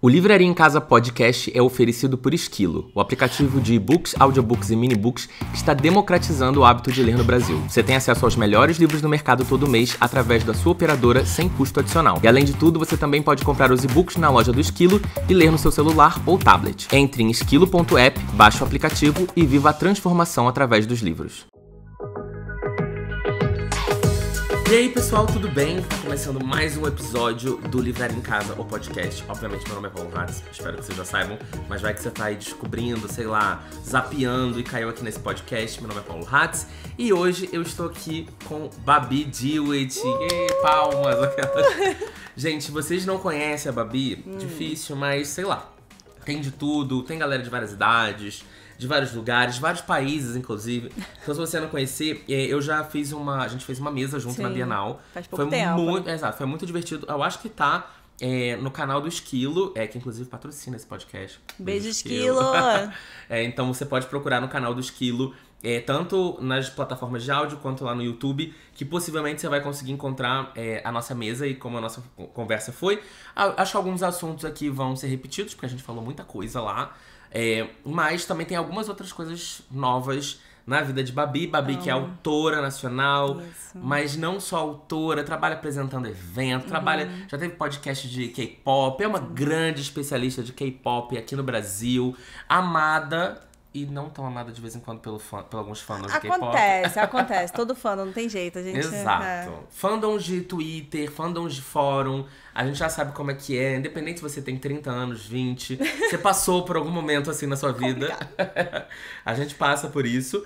O Livraria em Casa Podcast é oferecido por Esquilo, o aplicativo de e-books, audiobooks e minibooks que está democratizando o hábito de ler no Brasil. Você tem acesso aos melhores livros do mercado todo mês através da sua operadora sem custo adicional. E além de tudo, você também pode comprar os e-books na loja do Esquilo e ler no seu celular ou tablet. Entre em esquilo.app, baixe o aplicativo e viva a transformação através dos livros. E aí pessoal, tudo bem? Tá começando mais um episódio do Livraria em Casa, o podcast. Obviamente meu nome é Paulo Hatz, espero que vocês já saibam, mas vai que você tá aí descobrindo, sei lá, zapeando e caiu aqui nesse podcast. Meu nome é Paulo Hatz e hoje eu estou aqui com Babi Dewitt. Palmas! Gente, vocês não conhecem a Babi? Difícil, mas sei lá, tem de tudo, tem galera de várias idades, de vários lugares, vários países, inclusive. Então, se você não conhecer, a gente fez uma mesa junto na Bienal. Faz pouco tempo. Exato, foi muito divertido. Eu acho que tá no canal do Esquilo, que inclusive patrocina esse podcast. Beijo, Esquilo! Então você pode procurar no canal do Esquilo, tanto nas plataformas de áudio quanto lá no YouTube, que possivelmente você vai conseguir encontrar a nossa mesa e como a nossa conversa foi. Acho que alguns assuntos aqui vão ser repetidos, porque a gente falou muita coisa lá. Mas também tem algumas outras coisas novas na vida de Babi. Babi que é autora nacional, mas não só autora, trabalha apresentando evento, já teve podcast de K-pop, é uma grande especialista de K-pop aqui no Brasil, amada e não tão amada de vez em quando por alguns fãs de K-pop. Acontece, todo fandom, não tem jeito, a gente... Exato. Fandoms de Twitter, fandoms de fórum, a gente já sabe como é que é, independente se você tem 30 anos, 20, você passou por algum momento assim na sua vida. A gente passa por isso.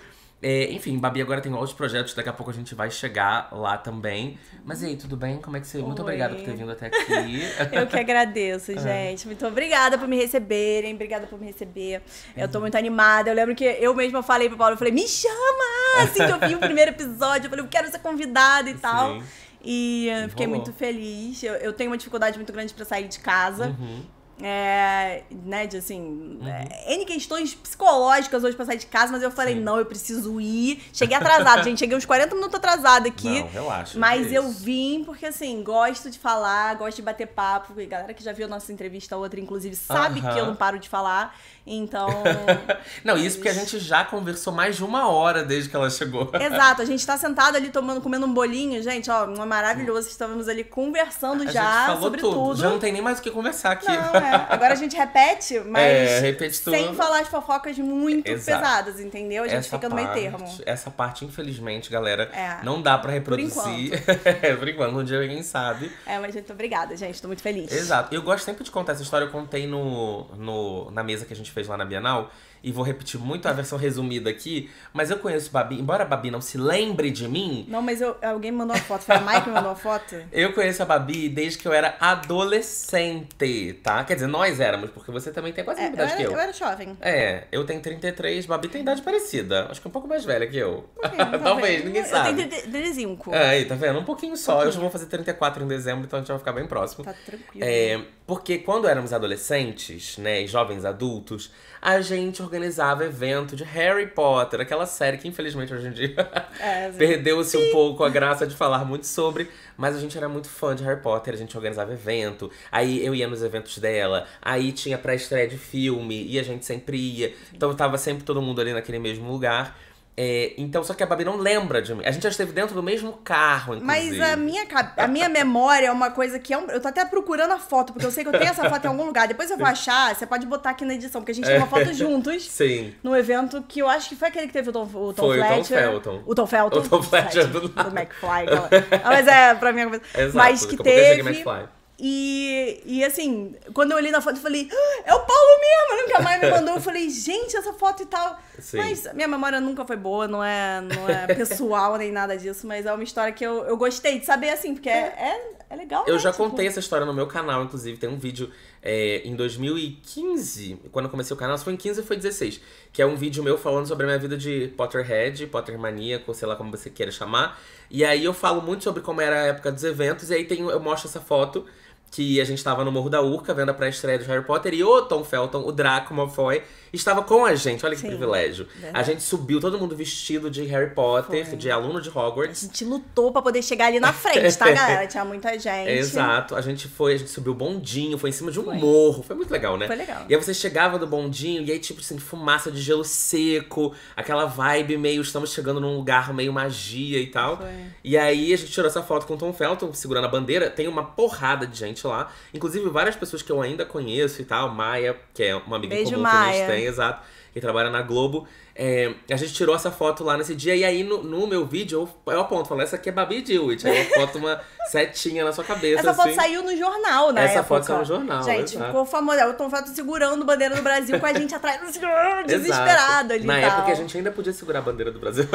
Enfim, Babi agora tem outros projetos, daqui a pouco a gente vai chegar lá também. Mas e aí, tudo bem? Como é que você... Muito obrigada por ter vindo até aqui. Eu que agradeço, gente. Muito obrigada por me receberem, obrigada por me receber. Eu tô muito animada. Eu lembro que eu mesma falei pro Paulo, eu falei, me chama! Assim que eu vi o primeiro episódio, eu falei, eu quero ser convidada e tal. E fiquei muito feliz. Eu tenho uma dificuldade muito grande pra sair de casa. De assim, N questões psicológicas hoje pra sair de casa, mas eu falei, não, eu preciso ir. Cheguei atrasada, gente, cheguei uns 40 minutos atrasada aqui. Não, relaxa. Mas eu vim porque, assim, gosto de falar, gosto de bater papo. E galera que já viu nossa entrevista, outra, inclusive, sabe que eu não paro de falar. Então... Não, isso porque a gente já conversou mais de 1 hora desde que ela chegou. Exato, a gente tá sentado ali comendo um bolinho, gente, ó, maravilhoso. Estávamos ali conversando sobre tudo. Já não tem nem mais o que conversar aqui. Não, Agora a gente repete, mas repete tudo. sem falar de fofocas muito pesadas, entendeu? A gente fica no meio termo. Essa parte, infelizmente, galera, não dá pra reproduzir. Por enquanto, um dia ninguém sabe. Mas muito obrigada, gente, tô muito feliz. Exato. Eu gosto sempre de contar essa história, eu contei na mesa que a gente fez lá na Bienal. E vou repetir muito a versão resumida aqui. Mas eu conheço Babi, embora a Babi não se lembre de mim... Não, mas alguém me mandou uma foto. Foi a Mai que me mandou uma foto? Eu conheço a Babi desde que eu era adolescente, tá? Quer dizer, nós éramos, porque você também tem quase a mesma idade que eu. Eu era jovem. Eu tenho 33, Babi tem idade parecida. Acho que um pouco mais velha que eu. Talvez, Talvez, ninguém sabe. Eu tenho 35. Aí, tá vendo? Um pouquinho só. Eu já vou fazer 34 em dezembro, então a gente vai ficar bem próximo. Tá tranquilo. Porque quando éramos adolescentes, né, e jovens adultos, a gente organizava evento de Harry Potter, aquela série que infelizmente hoje em dia perdeu-se um pouco a graça de falar muito sobre, mas a gente era muito fã de Harry Potter, a gente organizava evento, aí eu ia nos eventos dela, aí tinha pré-estreia de filme, e a gente sempre ia, então tava sempre todo mundo ali naquele mesmo lugar. Então, só que a Babi não lembra de mim. A gente já esteve dentro do mesmo carro, inclusive. Mas a minha memória é uma coisa que eu tô até procurando a foto, porque eu sei que eu tenho essa foto em algum lugar. Depois eu vou achar, você pode botar aqui na edição, porque a gente tem uma foto juntos. Sim. No evento que eu acho que foi aquele que teve o Tom foi Fletcher. O Tom Felton. O Tom Fletcher do McFly. Mas pra mim é uma coisa. Exato, mas que teve. E assim, quando eu olhei na foto, eu falei, é o Paulo mesmo, nunca mais me mandou. Eu falei, gente, essa foto e tal. Sim. Mas minha memória nunca foi boa, não é pessoal nem nada disso, mas é uma história que eu gostei de saber, assim, porque é legal. Eu já contei essa história no meu canal, inclusive, tem um vídeo em 2015, quando eu comecei o canal, se foi em 15 ou foi 16, que é um vídeo meu falando sobre a minha vida de Potterhead, Potter maníaco, sei lá como você queira chamar. E aí eu falo muito sobre como era a época dos eventos, e aí eu mostro essa foto, que a gente tava no Morro da Urca, vendo a pré-estreia do Harry Potter, e o Tom Felton, o Draco Malfoy, estava com a gente. Olha que privilégio. Verdade. A gente subiu, todo mundo vestido de Harry Potter, de aluno de Hogwarts. A gente lutou pra poder chegar ali na frente, tá, galera? Tinha muita gente. Exato. A gente subiu o bondinho, foi em cima de um morro. Foi muito legal, né? Foi legal. E aí você chegava do bondinho, e aí tipo assim, fumaça de gelo seco, aquela vibe meio, estamos chegando num lugar meio magia e tal. Foi. E aí a gente tirou essa foto com o Tom Felton, segurando a bandeira. Tem uma porrada de gente lá. Inclusive várias pessoas que eu ainda conheço e tal. Maia, que é uma amiga Beijo, comum Maia. que a gente tem, exato. Que trabalha na Globo. A gente tirou essa foto lá nesse dia. E aí no meu vídeo eu aponto, falo, essa aqui é Babi Dewitt. Aí eu boto uma setinha na sua cabeça. Essa foto assim. saiu no jornal, né? Essa foto saiu no jornal. Gente, exato. ficou famosa. O Tom Felton segurando a bandeira do Brasil com a gente atrás, desesperado ali. Na e tal. época a gente ainda podia segurar a bandeira do Brasil.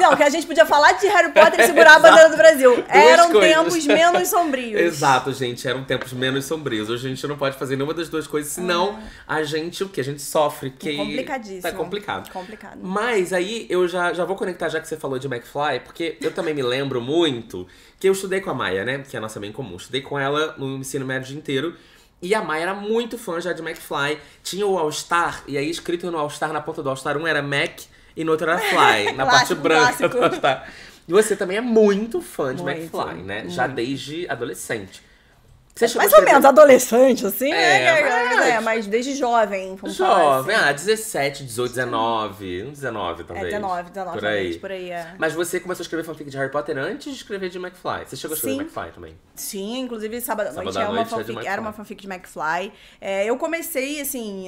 Não, que a gente podia falar de Harry Potter e segurar a bandeira do Brasil. Eram tempos menos sombrios. Exato, gente. Eram tempos menos sombrios. Hoje a gente não pode fazer nenhuma das duas coisas, senão a gente, o que? A gente sofre. Que complicadíssimo. Tá complicado. Complicado. Mas aí eu já vou conectar, já que você falou de McFly, porque eu também me lembro muito que eu estudei com a Maia, né? Que é a nossa amiga em comum. Estudei com ela no ensino médio inteiro. E a Maia era muito fã já de McFly. Tinha o All-Star, e aí escrito no All-Star, na ponta do All-Star, um era Mac e no outro era Fly, na parte branca do All-Star. E você também é muito fã de McFly, né? Muito. Já desde adolescente. Você mais ou menos adolescente, assim, né? Mas desde jovem, vamos jovem, falar assim. 17, 18, 19. 19, talvez. 19, por aí. É. Mas você começou a escrever fanfic de Harry Potter antes de escrever de McFly. Você chegou a escrever McFly também? Sim, inclusive sábado à noite era uma fanfic de McFly. Eu comecei, assim,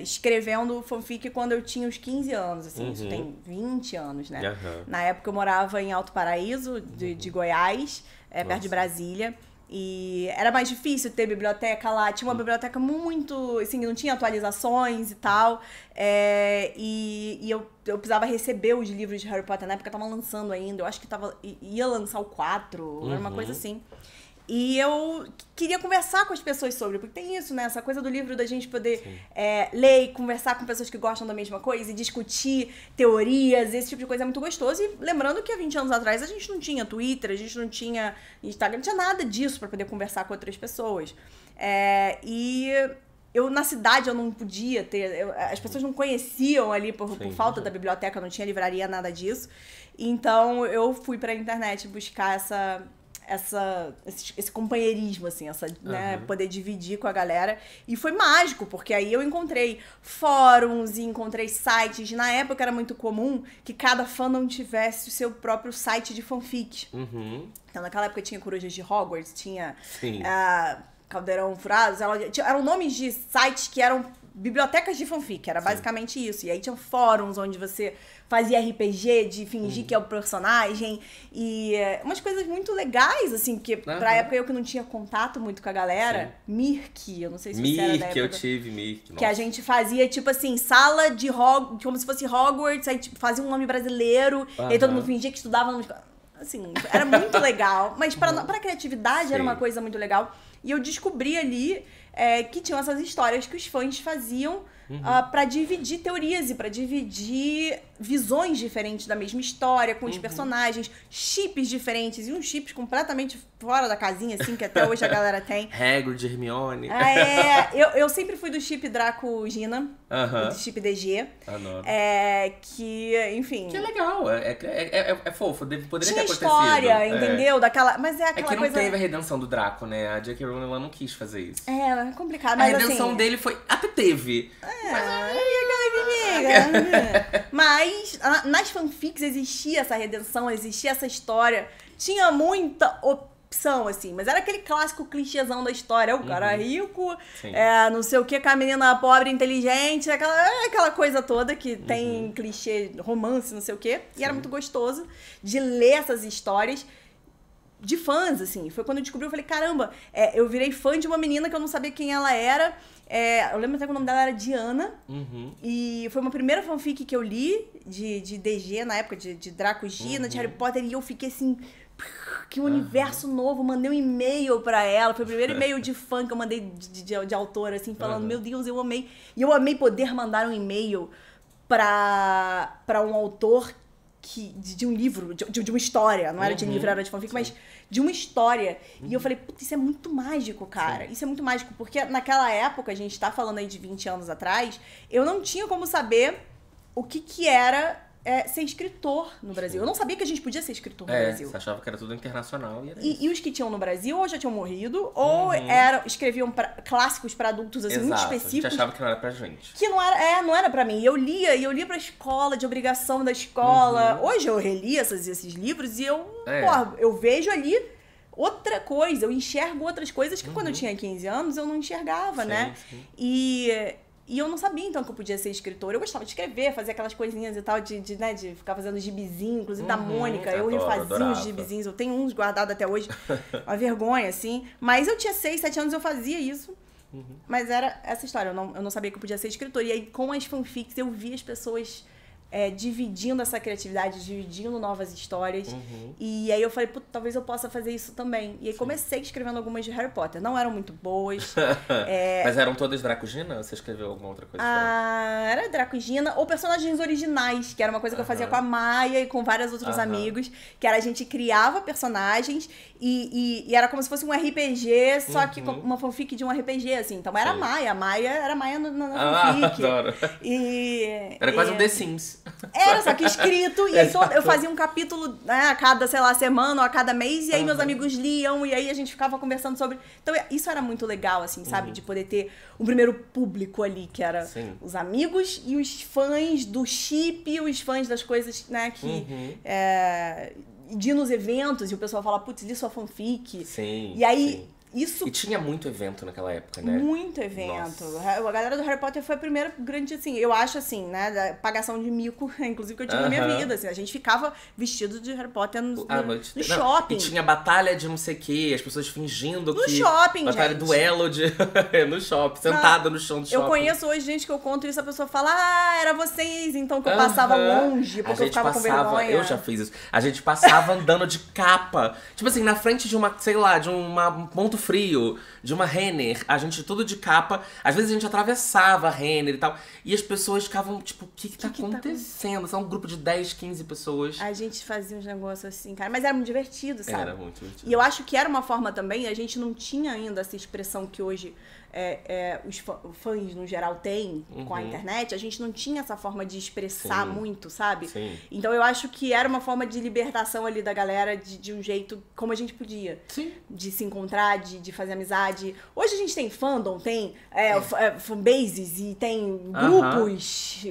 escrevendo fanfic quando eu tinha uns 15 anos, assim. Isso tem 20 anos, né? Na época eu morava em Alto Paraíso, de Goiás, perto de Brasília. E era mais difícil ter biblioteca lá. Tinha uma biblioteca muito... Assim, não tinha atualizações e tal. E eu precisava receber os livros de Harry Potter. Na época estavam lançando ainda. Eu acho que ia lançar o 4. Era uma coisa assim. E eu queria conversar com as pessoas sobre, porque tem isso, né? Essa coisa do livro da gente poder ler e conversar com pessoas que gostam da mesma coisa e discutir teorias, esse tipo de coisa é muito gostoso. E lembrando que há 20 anos atrás a gente não tinha Twitter, a gente não tinha Instagram, não tinha nada disso para poder conversar com outras pessoas. E na cidade eu não podia ter, as pessoas não conheciam ali por falta da biblioteca, não tinha livraria, nada disso. Então eu fui pra internet buscar esse companheirismo, assim, né, poder dividir com a galera. E foi mágico, porque aí eu encontrei fóruns e encontrei sites. Na época era muito comum que cada fandom tivesse o seu próprio site de fanfic. Então naquela época tinha Corujas de Hogwarts, tinha Caldeirão Furado, eram nomes de sites que eram bibliotecas de fanfic, era basicamente isso. E aí tinha fóruns onde você fazia RPG de fingir que é o personagem. E umas coisas muito legais, assim, porque pra época eu que não tinha contato muito com a galera. Mirk, eu não sei se você era da época. Eu tive Mirk. Que a gente fazia, tipo assim, sala de Hogwarts, como se fosse Hogwarts, aí tipo, fazia um nome brasileiro, e aí todo mundo fingia que estudava no... Assim, era muito legal. Mas pra criatividade era uma coisa muito legal. E eu descobri ali que tinham essas histórias que os fãs faziam pra dividir teorias e pra dividir visões diferentes da mesma história, com os personagens, chips diferentes, e uns chips completamente fora da casinha, assim, que até hoje a galera tem. Hagrid, Hermione. Eu sempre fui do chip Draco-Gina, do chip DG. Que, enfim... Que é legal, é fofo, poderia ter acontecido. Tinha história, entendeu? Mas é aquela coisa... É que não teve a redenção do Draco, né? A J.K. Rowling, ela não quis fazer isso. É complicado, mas a redenção dele foi... Até teve. Mas nas fanfics existia essa redenção, existia essa história. Tinha muita opção, assim. Mas era aquele clássico clichêzão da história. O cara rico, não sei o que, com a menina pobre, inteligente. Aquela coisa toda que tem clichê, romance, não sei o que. E era muito gostoso de ler essas histórias de fãs, assim. Foi quando eu descobri, eu falei, caramba, eu virei fã de uma menina que eu não sabia quem ela era. Eu lembro até que o nome dela era Diana. E foi uma primeira fanfic que eu li de DG, na época, de Draco-Gina, de Harry Potter. E eu fiquei assim, que universo novo. Mandei um e-mail pra ela. Foi o primeiro e-mail de fã que eu mandei de autora, assim, falando, meu Deus, eu amei. E eu amei poder mandar um e-mail pra um autor de um livro, de uma história. Não era de livro, era de fanfic, mas de uma história. E eu falei, putz, isso é muito mágico, cara. Isso é muito mágico, porque naquela época, a gente tá falando aí de 20 anos atrás, eu não tinha como saber o que era ser escritor no Brasil. Eu não sabia que a gente podia ser escritor no Brasil. Você achava que era tudo internacional e era e os que tinham no Brasil ou já tinham morrido, ou escreviam clássicos pra adultos, assim, muito específicos. A gente achava que não era pra gente. Que não era pra mim. E eu lia pra escola, de obrigação da escola. Hoje eu reli esses livros e eu vejo ali outra coisa. Eu enxergo outras coisas que quando eu tinha 15 anos eu não enxergava, né? Sim. E eu não sabia, então, que eu podia ser escritora. Eu gostava de escrever, fazer aquelas coisinhas e tal, de ficar fazendo gibizinho, inclusive da Mônica. Eu refazia uns gibizinhos, eu tenho uns guardados até hoje. Uma vergonha, assim. Mas eu tinha 6, 7 anos, eu fazia isso. Mas era essa história, eu não sabia que eu podia ser escritora. E aí, com as fanfics, eu vi as pessoas dividindo essa criatividade, dividindo novas histórias. E aí eu falei, putz, talvez eu possa fazer isso também. E aí comecei escrevendo algumas de Harry Potter. Não eram muito boas. Mas eram todas Dracogina? Ou você escreveu alguma outra coisa? Era Dracogina ou personagens originais, que era uma coisa que eu fazia com a Maia e com vários outros amigos, que era a gente criava personagens e era como se fosse um RPG, só que uma fanfic de um RPG, assim. Então era a Maia era a Maia na fanfic. Adoro. Era quase um The Sims. Era, só que escrito, e aí eu fazia um capítulo, né, a cada, sei lá, semana ou a cada mês, e aí meus amigos liam, e aí a gente ficava conversando sobre... Então isso era muito legal, assim, sabe? De poder ter um primeiro público ali, que era os amigos e os fãs do chip, os fãs das coisas, né, que... de ir nos eventos, e o pessoal fala, putz, li sua fanfic. E aí... Isso... E tinha muito evento naquela época, né? Muito evento. Nossa. A galera do Harry Potter foi a primeira grande, assim, eu acho assim, né, da pagação de mico, inclusive, que eu tive na minha vida, assim. A gente ficava vestido de Harry Potter no shopping. E tinha batalha de não sei o quê, as pessoas fingindo no shopping, batalha, gente. duelo de... no shopping, sentada no chão do shopping. Eu conheço hoje gente que eu conto isso, a pessoa fala, era vocês, então, que eu passava longe, porque eu ficava com vergonha. Eu já fiz isso. A gente passava andando de capa, tipo assim, na frente de uma, sei lá, de uma ponto frio, de uma Renner, a gente tudo de capa, às vezes a gente atravessava a Renner e tal, e as pessoas ficavam tipo, o que tá acontecendo? São um grupo de 10, 15 pessoas. A gente fazia uns negócios assim, cara, mas era muito divertido, sabe? Era muito divertido. E eu acho que era uma forma também, a gente não tinha ainda essa expressão que hoje os fãs no geral têm com a internet, a gente não tinha essa forma de expressar muito, sabe? Então eu acho que era uma forma de libertação ali da galera de um jeito como a gente podia. De se encontrar, de fazer amizade. Hoje a gente tem fandom, tem fanbases e tem grupos.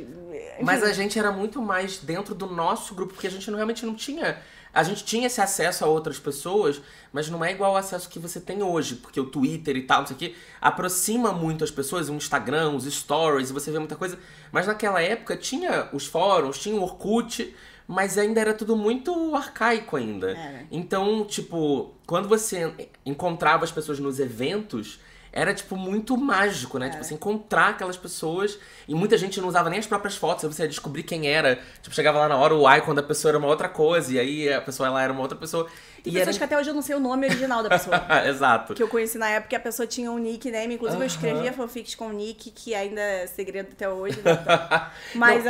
Mas a gente era muito mais dentro do nosso grupo, porque a gente realmente não tinha... A gente tinha esse acesso a outras pessoas, mas não é igual o acesso que você tem hoje, porque o Twitter e tal, não sei o quê, aproxima muito as pessoas, o Instagram, os stories, e você vê muita coisa. Mas naquela época tinha os fóruns, tinha o Orkut, mas ainda era tudo muito arcaico ainda. Então, tipo, quando você encontrava as pessoas nos eventos, era, tipo, muito mágico, né? Tipo, você encontrar aquelas pessoas. E muita gente não usava nem as próprias fotos. Aí você ia descobrir quem era. Tipo, chegava lá na hora o icon da pessoa era uma outra coisa. E aí a pessoa lá era uma outra pessoa. Tem pessoas que até hoje eu não sei o nome original da pessoa. Exato. Que eu conheci na época, a pessoa tinha um nickname. Inclusive eu escrevia fanfics com um nick, que ainda é segredo até hoje. Né? Mas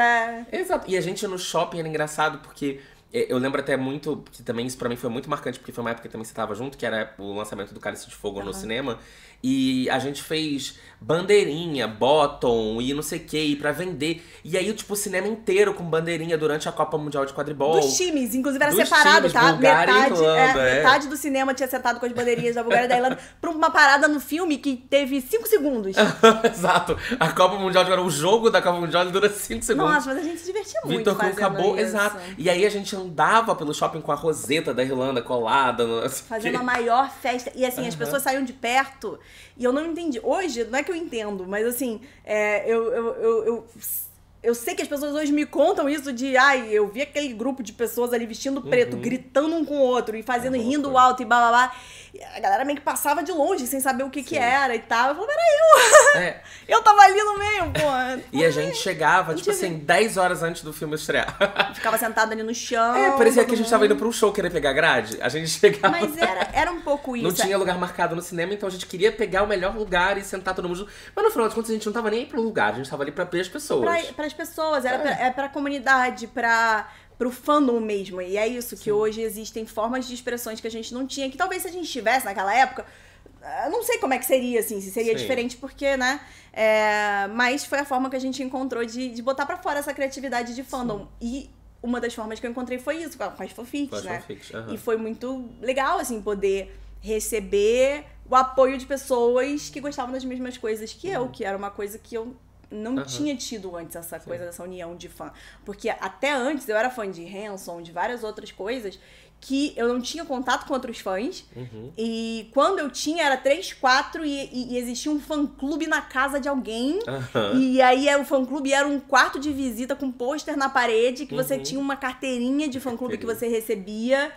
Exato. E a gente no shopping era engraçado porque... Eu lembro até muito, que também isso pra mim foi muito marcante, porque foi uma época que também você tava junto, que era o lançamento do Cálice de Fogo no cinema. E a gente fez bandeirinha, bottom e não sei o que, pra vender. E aí, tipo, o cinema inteiro com bandeirinha durante a Copa Mundial de Quadribol. Dos times, inclusive era separado, tá? Metade do cinema tinha sentado com as bandeirinhas da Bulgária e da Irlanda pra uma parada no filme que teve 5 segundos. Exato. A Copa Mundial, o jogo da Copa Mundial dura 5 segundos. Nossa, mas a gente se divertia muito. Vitor Cruz acabou, isso. Exato. E aí a gente andava pelo shopping com a roseta da Irlanda colada. Fazendo a maior festa. E assim, as pessoas saíam de perto. E eu não entendi. Hoje, não é que eu entendo, mas assim, eu sei que as pessoas hoje me contam isso de... eu vi aquele grupo de pessoas ali vestindo preto, gritando um com o outro e fazendo, rindo alto e blá, blá, blá. E a galera meio que passava de longe, sem saber o que era e tal. Eu falei, era eu! Eu tava ali no meio, pô. E a gente chegava, tipo assim, 10 horas antes do filme estrear. Ficava sentado ali no chão. Parecia que a gente tava indo pra um show querer pegar grade. A gente chegava... Mas era um pouco isso. Não tinha lugar marcado no cinema, então a gente queria pegar o melhor lugar e sentar todo mundo junto. Mas no final das contas, a gente não tava nem aí pro lugar, a gente tava ali pra ver as pessoas. Para as pessoas, era pra comunidade, pra pro fandom mesmo. E é isso, que hoje existem formas de expressões que a gente não tinha, que talvez se a gente tivesse naquela época, eu não sei como é que seria, assim, se seria diferente, porque, né? Mas foi a forma que a gente encontrou de botar pra fora essa criatividade de fandom. E uma das formas que eu encontrei foi isso, com as fanfics, né? E foi muito legal, assim, poder receber o apoio de pessoas que gostavam das mesmas coisas que eu, que era uma coisa que eu não tinha tido antes, essa coisa dessa união de fã. Porque até antes eu era fã de Hanson, de várias outras coisas, que eu não tinha contato com outros fãs. E quando eu tinha, era 3, 4 e existia um fã-clube na casa de alguém. E aí o fã-clube era um quarto de visita com pôster na parede, que você tinha uma carteirinha de fã-clube que você recebia.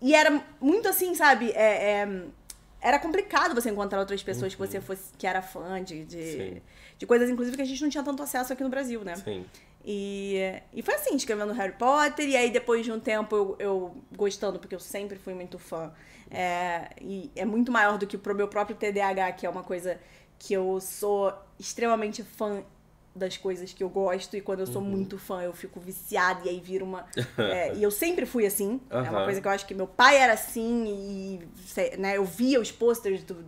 E era muito assim, sabe? Era complicado você encontrar outras pessoas que era fã de coisas, inclusive, que a gente não tinha tanto acesso aqui no Brasil, né? Sim. E foi assim, escrevendo Harry Potter, e aí depois de um tempo eu gostando, porque eu sempre fui muito fã. E é muito maior do que pro meu próprio TDAH, que é uma coisa que eu sou extremamente fã das coisas que eu gosto, e quando eu sou muito fã eu fico viciada, e aí vira uma... e eu sempre fui assim, é uma coisa que eu acho que meu pai era assim, e né, eu via os posters do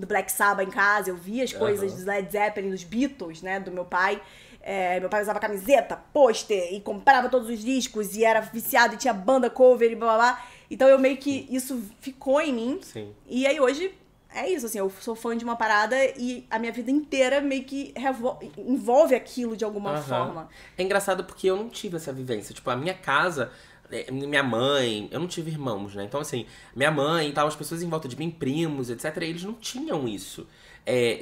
Black Sabbath em casa, eu via as coisas dos Led Zeppelin, dos Beatles, né, do meu pai. Meu pai usava camiseta, pôster, e comprava todos os discos, e era viciado, e tinha banda cover, e blá blá blá. Então eu meio que, isso ficou em mim. Sim. E aí hoje, é isso, assim, eu sou fã de uma parada e a minha vida inteira meio que envolve aquilo de alguma forma. É engraçado porque eu não tive essa vivência. Tipo, a minha casa, minha mãe, eu não tive irmãos, né? Então, assim, minha mãe e tal, as pessoas em volta de mim, primos, etc., eles não tinham isso.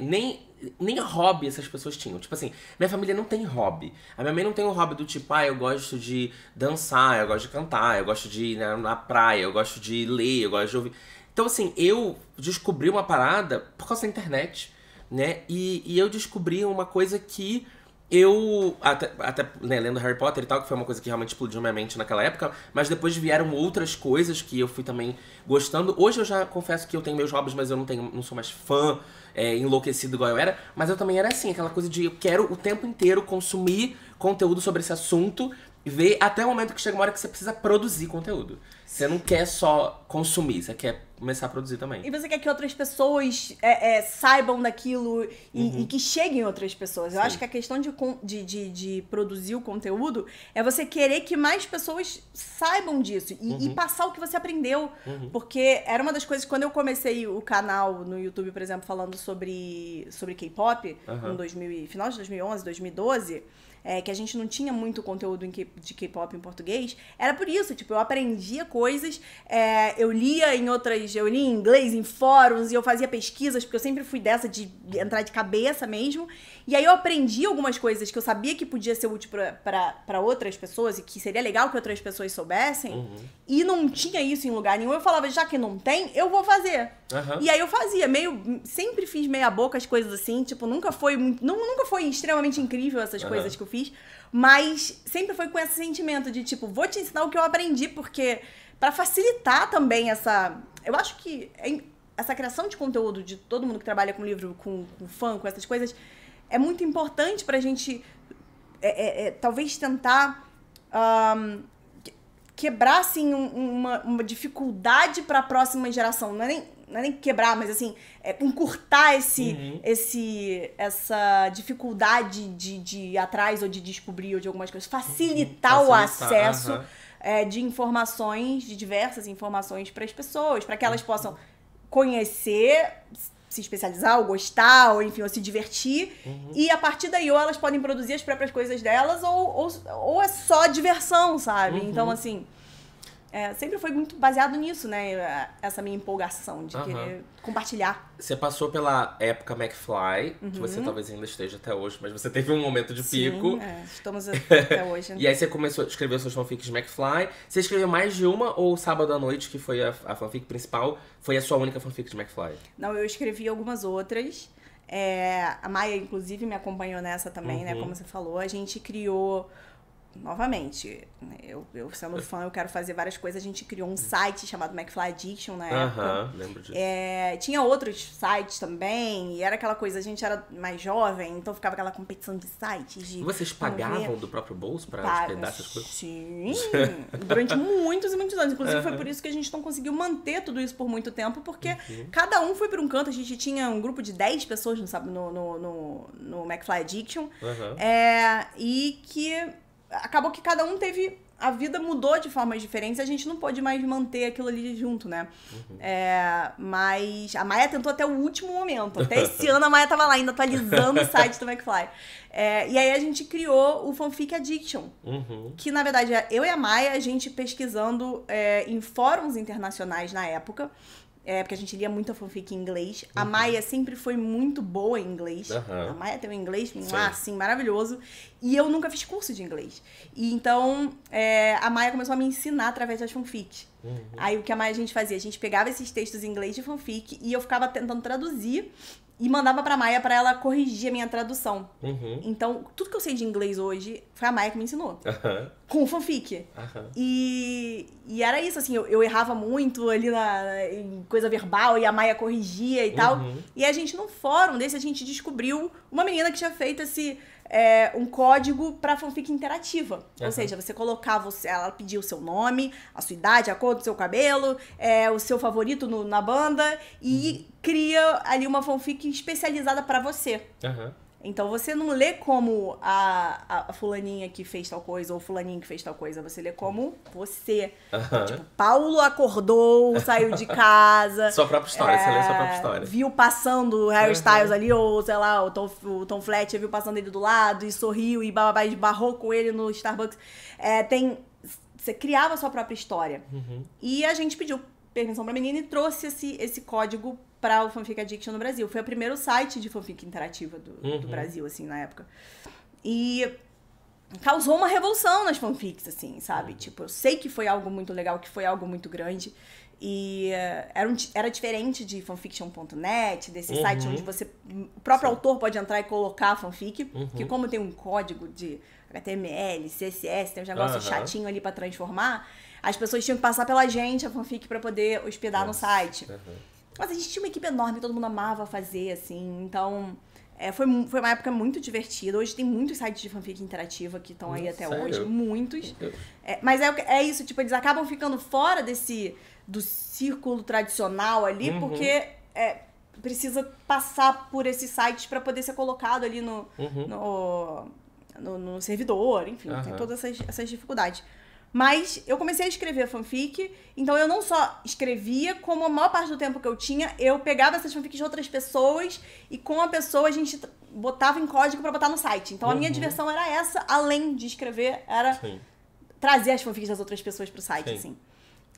Nem hobby essas pessoas tinham. Tipo assim, minha família não tem hobby. A minha mãe não tem um hobby do tipo, eu gosto de dançar, eu gosto de cantar, eu gosto de ir na praia, eu gosto de ler, eu gosto de ouvir. Então, assim, eu descobri uma parada por causa da internet, né? E eu descobri uma coisa que eu, até né, lendo Harry Potter e tal, que foi uma coisa que realmente explodiu minha mente naquela época, mas depois vieram outras coisas que eu fui também gostando. Hoje eu já confesso que eu tenho meus hobbies, mas eu não sou mais fã, enlouquecido igual eu era, mas eu também era assim, aquela coisa de eu quero o tempo inteiro consumir conteúdo sobre esse assunto, ver até o momento que chega uma hora que você precisa produzir conteúdo. Você não quer só consumir, você quer começar a produzir também. E você quer que outras pessoas saibam daquilo e que cheguem outras pessoas. Eu acho que a questão de produzir o conteúdo é você querer que mais pessoas saibam disso e passar o que você aprendeu. Porque era uma das coisas, quando eu comecei o canal no YouTube, por exemplo, falando sobre K-pop, no final de 2011, 2012... que a gente não tinha muito conteúdo de K-pop em português, era por isso, tipo, eu aprendia coisas, eu lia em inglês, em fóruns, e eu fazia pesquisas, porque eu sempre fui dessa de entrar de cabeça mesmo, e aí eu aprendi algumas coisas que eu sabia que podia ser útil pra outras pessoas, e que seria legal que outras pessoas soubessem, e não tinha isso em lugar nenhum, eu falava, já que não tem, eu vou fazer. E aí eu fazia, sempre fiz meia boca as coisas assim, tipo, nunca foi extremamente incrível essas coisas que eu fiz, mas sempre foi com esse sentimento de, tipo, vou te ensinar o que eu aprendi, porque pra facilitar também eu acho que essa criação de conteúdo de todo mundo que trabalha com livro, com fã, com essas coisas, é muito importante pra gente, talvez tentar quebrar, assim, uma dificuldade pra próxima geração. Não é nem quebrar, mas assim, encurtar essa dificuldade de ir atrás ou de descobrir ou de algumas coisas. Facilitar o acesso de informações, de diversas informações para as pessoas, para que elas possam conhecer, se especializar, ou gostar, ou enfim, ou se divertir. E a partir daí, ou elas podem produzir as próprias coisas delas, ou é só diversão, sabe? Então, assim... sempre foi muito baseado nisso, né? Essa minha empolgação de querer compartilhar. Você passou pela época McFly, que você talvez ainda esteja até hoje, mas você teve um momento de pico. Estamos até hoje. E aí você começou a escrever suas fanfics de McFly. Você escreveu mais de uma, ou Sábado à Noite, que foi a fanfic principal, foi a sua única fanfic de McFly? Não, eu escrevi algumas outras. A Maia, inclusive, me acompanhou nessa também, né? Como você falou. A gente criou novamente, eu sendo fã, eu quero fazer várias coisas. A gente criou um site chamado McFly Addiction na época. Lembro disso. Tinha outros sites também, e era aquela coisa, a gente era mais jovem, então ficava aquela competição de sites. E vocês pagavam do próprio bolso pra hospedar essas coisas? Sim, durante muitos e muitos anos. Inclusive foi por isso que a gente não conseguiu manter tudo isso por muito tempo, porque cada um foi por um canto. A gente tinha um grupo de 10 pessoas no McFly Addiction, e que acabou que cada um teve... A vida mudou de formas diferentes, a gente não pôde mais manter aquilo ali junto, né? Mas a Maia tentou até o último momento. Até esse ano a Maia tava lá ainda atualizando o site do McFly. E aí a gente criou o Fanfic Addiction. Que, na verdade, eu e a Maia, a gente pesquisando em fóruns internacionais na época. Porque a gente lia muita fanfic em inglês. A Maia sempre foi muito boa em inglês. A Maia tem um inglês assim, maravilhoso. E eu nunca fiz curso de inglês. E então, a Maia começou a me ensinar através das fanfics. Aí o que a gente fazia? A gente pegava esses textos em inglês de fanfic e eu ficava tentando traduzir e mandava pra Maia pra ela corrigir a minha tradução. Então, tudo que eu sei de inglês hoje foi a Maia que me ensinou. Com fanfic. E era isso, assim, eu errava muito ali em coisa verbal e a Maia corrigia e tal. E a gente, no fórum desse, a gente descobriu uma menina que tinha feito um código pra fanfic interativa. Ou seja, você colocava, ela pedia o seu nome, a sua idade, a cor do seu cabelo, o seu favorito na banda e cria ali uma fanfic especializada pra você. Então você não lê como a fulaninha que fez tal coisa ou fulaninho que fez tal coisa, você lê como você. Tipo, Paulo acordou, saiu de casa. Sua própria história, você lê sua própria história. Viu passando o Harry Styles ali, ou sei lá, o Tom Fletcher viu passando ele do lado e sorriu e barrou com ele no Starbucks. Você criava a sua própria história. E a gente pediu permissão pra menina e trouxe esse código para o Fanfic Addiction no Brasil. Foi o primeiro site de fanfic interativa do Brasil, assim, na época. E causou uma revolução nas fanfics, assim, sabe? Tipo, eu sei que foi algo muito legal, que foi algo muito grande. E era diferente de fanfiction.net, desse site onde o próprio autor pode entrar e colocar a fanfic. Porque como tem um código de HTML, CSS, tem um negócio chatinho ali para transformar, as pessoas tinham que passar pela gente a fanfic para poder hospedar no site. Mas a gente tinha uma equipe enorme, todo mundo amava fazer, assim. Então, foi uma época muito divertida. Hoje tem muitos sites de fanfic interativa que estão aí até hoje. Muitos. Mas é isso, tipo, eles acabam ficando fora do círculo tradicional ali, porque precisa passar por esses sites para poder ser colocado ali no servidor. Enfim, tem todas essas dificuldades. Mas eu comecei a escrever fanfic, então eu não só escrevia, como a maior parte do tempo que eu tinha, eu pegava essas fanfics de outras pessoas e com a pessoa a gente botava em código pra botar no site. Então a minha diversão era essa, além de escrever, era trazer as fanfics das outras pessoas pro site, assim.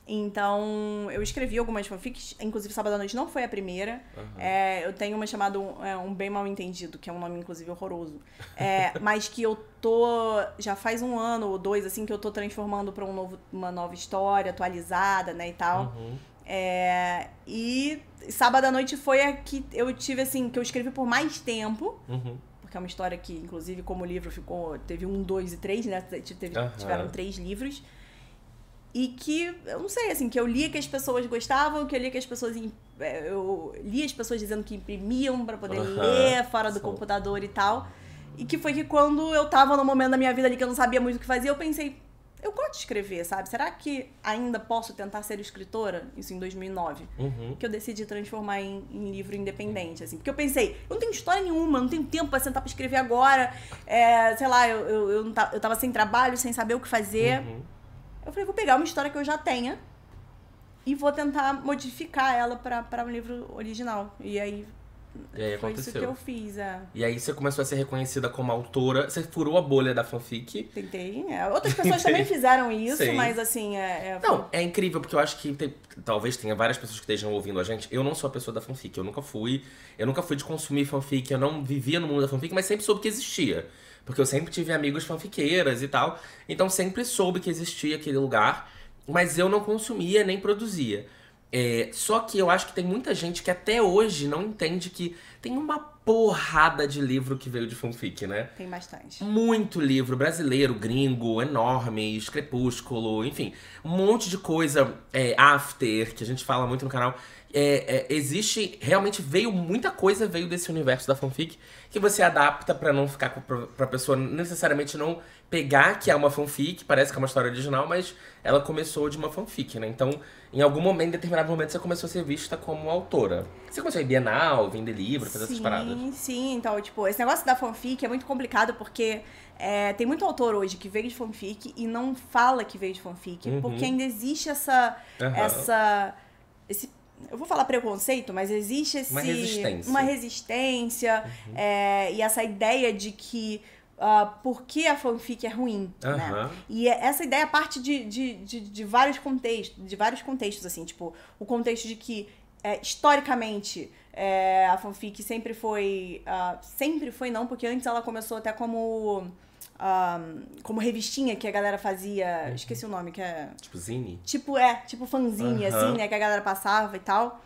Então, eu escrevi algumas fanfics, inclusive Sábado à Noite não foi a primeira. Eu tenho uma chamada Um Bem Mal Entendido, que é um nome, inclusive, horroroso. Mas que eu já faz 1 ano ou 2, assim, que eu tô transformando pra uma nova história, atualizada, né, e tal. E Sábado à Noite foi a que eu tive, assim, que eu escrevi por mais tempo. Porque é uma história que, inclusive, como livro teve 1, 2 e 3, né? Tiveram 3 livros. E que, eu não sei, assim, que eu lia que as pessoas gostavam, que eu lia que as pessoas... Eu lia as pessoas dizendo que imprimiam pra poder ler fora do computador e tal. E que foi que quando eu tava no momento da minha vida ali que eu não sabia muito o que fazer, eu pensei, eu gosto de escrever, sabe? Será que ainda posso tentar ser escritora? Isso em 2009. Que eu decidi transformar em livro independente, assim. Porque eu pensei, eu não tenho história nenhuma, não tenho tempo pra sentar pra escrever agora. Sei lá, eu tava sem trabalho, sem saber o que fazer. Eu falei, vou pegar uma história que eu já tenha e vou tentar modificar ela pra um livro original. E aí foi aconteceu. isso que eu fiz. E aí você começou a ser reconhecida como autora. Você furou a bolha da fanfic. Tentei. Outras pessoas também fizeram isso, mas assim... Não, é incrível, porque eu acho que talvez tenha várias pessoas que estejam ouvindo a gente. Eu não sou a pessoa da fanfic. Eu nunca fui de consumir fanfic. Eu não vivia no mundo da fanfic, mas sempre soube que existia. Porque eu sempre tive amigos fanfiqueiras e tal. Então sempre soube que existia aquele lugar. Mas eu não consumia nem produzia. Só que eu acho que tem muita gente que até hoje não entende que tem uma porrada de livro que veio de fanfic, né? Tem bastante. Muito livro brasileiro, gringo, enormes, Crepúsculo, enfim. Um monte de coisa, after, que a gente fala muito no canal. Existe, realmente muita coisa veio desse universo da fanfic que você adapta pra não ficar pra pessoa necessariamente não pegar que é uma fanfic, parece que é uma história original, mas ela começou de uma fanfic, né? Então, em em determinado momento, você começou a ser vista como autora. Você começou a ir Bienal, vender livro, fazer essas paradas. Sim. Então, tipo, esse negócio da fanfic é muito complicado porque tem muito autor hoje que veio de fanfic e não fala que veio de fanfic, porque ainda existe eu vou falar preconceito, mas existe uma resistência e essa ideia de que por que a fanfic é ruim, né? E essa ideia parte de vários contextos, assim, tipo, o contexto de que historicamente a fanfic sempre foi não, porque antes ela começou até como revistinha que a galera fazia, esqueci o nome, que é... Tipo zine? Tipo fanzine, assim, né, que a galera passava e tal,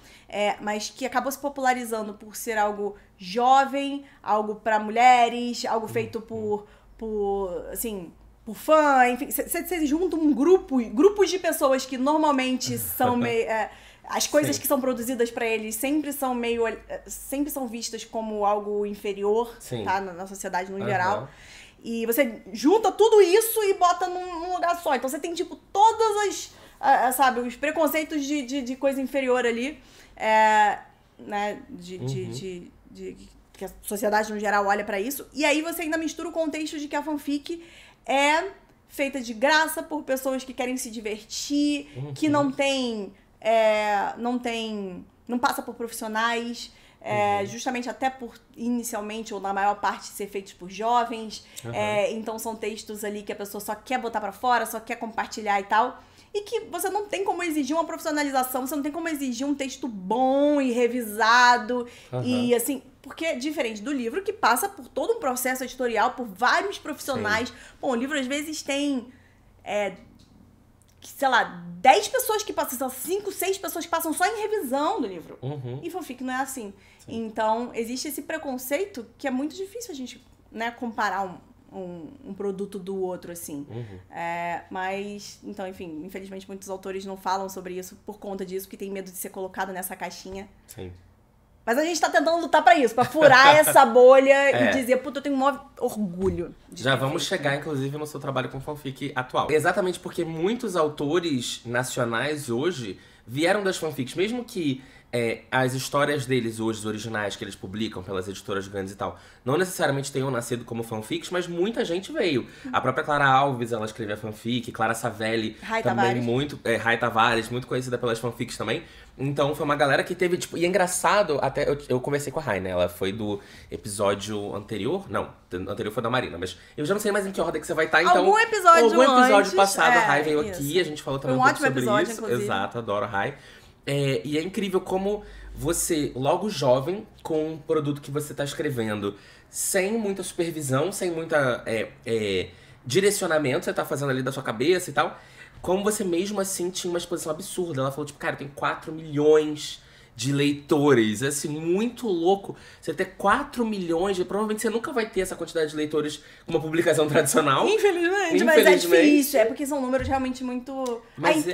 mas que acabou se popularizando por ser algo jovem, algo pra mulheres, algo feito por fã, enfim, você junta grupos de pessoas que normalmente são meio... as coisas que são produzidas pra eles sempre são vistas como algo inferior, tá, na sociedade no geral. E você junta tudo isso e bota num lugar só. Então você tem, tipo, todas os preconceitos de coisa inferior ali, né, que a sociedade no geral olha pra isso. E aí você ainda mistura o contexto de que a fanfic é feita de graça por pessoas que querem se divertir, que não passa por profissionais, justamente até por inicialmente ou na maior parte ser feitos por jovens, então são textos ali que a pessoa só quer botar pra fora, só quer compartilhar e tal, e que você não tem como exigir uma profissionalização, você não tem como exigir um texto bom e revisado, e assim, porque é diferente do livro que passa por todo um processo editorial, por vários profissionais. Bom, o livro às vezes tem sei lá, 10 pessoas que passam, 5, 6 pessoas que passam só em revisão do livro. E fanfic não é assim. Então, existe esse preconceito que é muito difícil a gente, né, comparar um produto do outro, assim. Mas, então, enfim, infelizmente muitos autores não falam sobre isso por conta disso, porque tem medo de ser colocado nessa caixinha. Sim. Mas a gente tá tentando lutar pra isso, pra furar essa bolha e dizer, puta, eu tenho um maior orgulho. Já vamos chegar, inclusive, no seu trabalho com fanfic atual. Exatamente porque muitos autores nacionais hoje vieram das fanfics, mesmo que as histórias deles hoje, os originais que eles publicam pelas editoras grandes e tal, não necessariamente tenham nascido como fanfics, mas muita gente veio. A própria Clara Alves, ela escrevia fanfic, Clara Savelli, também muito... Rai Tavares, muito conhecida pelas fanfics também. Então foi uma galera que teve, tipo... E é engraçado, até eu conversei com a Rai, né? Ela foi do episódio anterior. Não, o anterior foi da Marina, mas eu já não sei mais em que ordem que você vai estar, então... Algum episódio antes, passado, a Rai veio aqui, a gente falou também um pouco sobre episódio, isso. Inclusive. Exato, adoro a Rai. E é incrível como você, logo jovem, com um produto que você tá escrevendo, sem muita supervisão, sem muita direcionamento, você tá fazendo ali da sua cabeça e tal, como você mesmo assim tinha uma exposição absurda. Ela falou, tipo, cara, eu tenho 4 milhões de leitores. É assim, muito louco. Você ter 4 milhões, provavelmente você nunca vai ter essa quantidade de leitores com uma publicação tradicional. Infelizmente, mas é difícil. É porque são números realmente muito...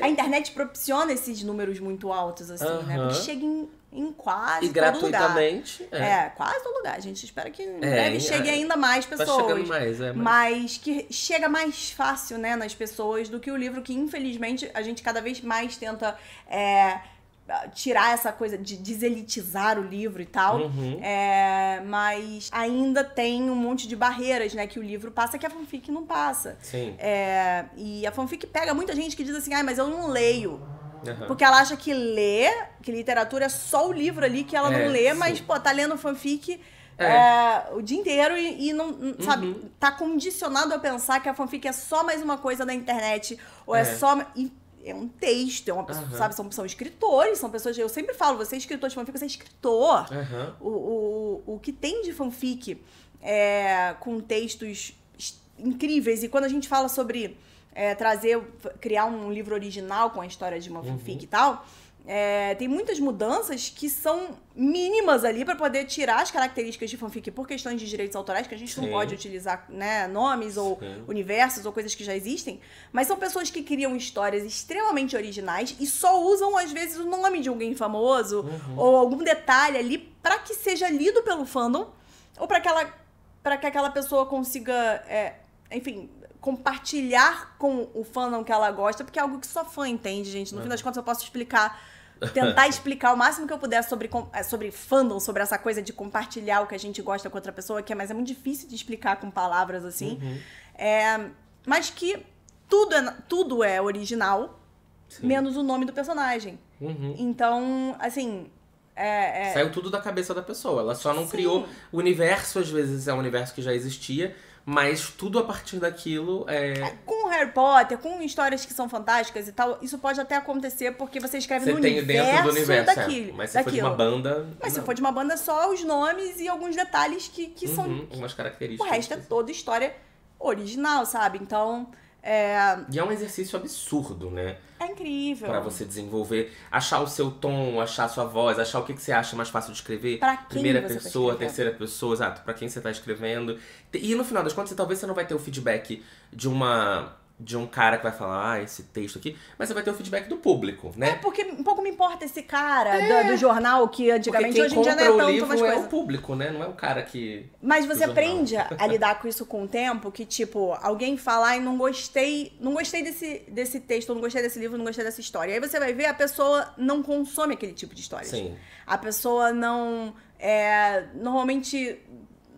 A internet propiciona esses números muito altos, assim, né? Porque chega em quase todo lugar. Gratuitamente. Quase todo lugar. A gente espera que em breve chegue ainda mais pessoas. Tá chegando mais, mas que chega mais fácil, né, nas pessoas do que o livro, que infelizmente a gente cada vez mais tenta... tirar essa coisa de deselitizar o livro e tal, mas ainda tem um monte de barreiras, né, que o livro passa que a fanfic não passa. Sim. E a fanfic pega muita gente que diz assim, mas eu não leio. Porque ela acha que que literatura é só o livro ali que ela não lê, mas, pô, tá lendo fanfic o dia inteiro e não, sabe, tá condicionado a pensar que a fanfic é só mais uma coisa da internet, ou é só... É um texto, é uma pessoa, sabe? São escritores, são pessoas... Eu sempre falo, você é escritor de fanfic, você é escritor. O que tem de fanfic com textos incríveis. E quando a gente fala sobre criar um livro original com a história de uma fanfic e tal, tem muitas mudanças que são mínimas ali pra poder tirar as características de fanfic por questões de direitos autorais, que a gente não pode utilizar, né, nomes ou universos ou coisas que já existem, mas são pessoas que criam histórias extremamente originais e só usam, às vezes, o nome de alguém famoso ou algum detalhe ali pra que seja lido pelo fandom ou pra que aquela pessoa consiga, enfim, compartilhar com o fandom que ela gosta, porque é algo que só fã entende, gente. No fim das contas, eu posso tentar explicar o máximo que eu puder sobre fandom, sobre essa coisa de compartilhar o que a gente gosta com outra pessoa, mas é muito difícil de explicar com palavras assim. Mas que tudo é original, menos o nome do personagem. Então, assim... Saiu tudo da cabeça da pessoa. Ela só não criou o universo, às vezes é um universo que já existia, mas tudo a partir daquilo com Harry Potter, com histórias que são fantásticas e tal, isso pode até acontecer porque você escreve no universo dentro do universo daquilo. Mas se for de uma banda... Mas se for de uma banda, só os nomes e alguns detalhes que são... umas características. O resto é toda história original, sabe? Então... E é um exercício absurdo, né? É incrível. Pra você desenvolver, achar o seu tom, achar a sua voz, achar o que você acha mais fácil de escrever. Pra quem Primeira você pessoa, tá terceira pessoa, exato, pra quem você tá escrevendo. E no final das contas, talvez você não vai ter o feedback de um cara que vai falar, esse texto aqui, mas você vai ter o feedback do público, né? Porque um pouco me importa esse cara do jornal que antigamente, hoje em dia não é tanto mais coisa. É o público, né? Não é o cara que... Mas você aprende a lidar com isso com o tempo, que tipo, alguém falar e não gostei desse texto, não gostei desse livro, não gostei dessa história. Aí você vai ver, a pessoa não consome aquele tipo de história. Sim. A pessoa não... normalmente...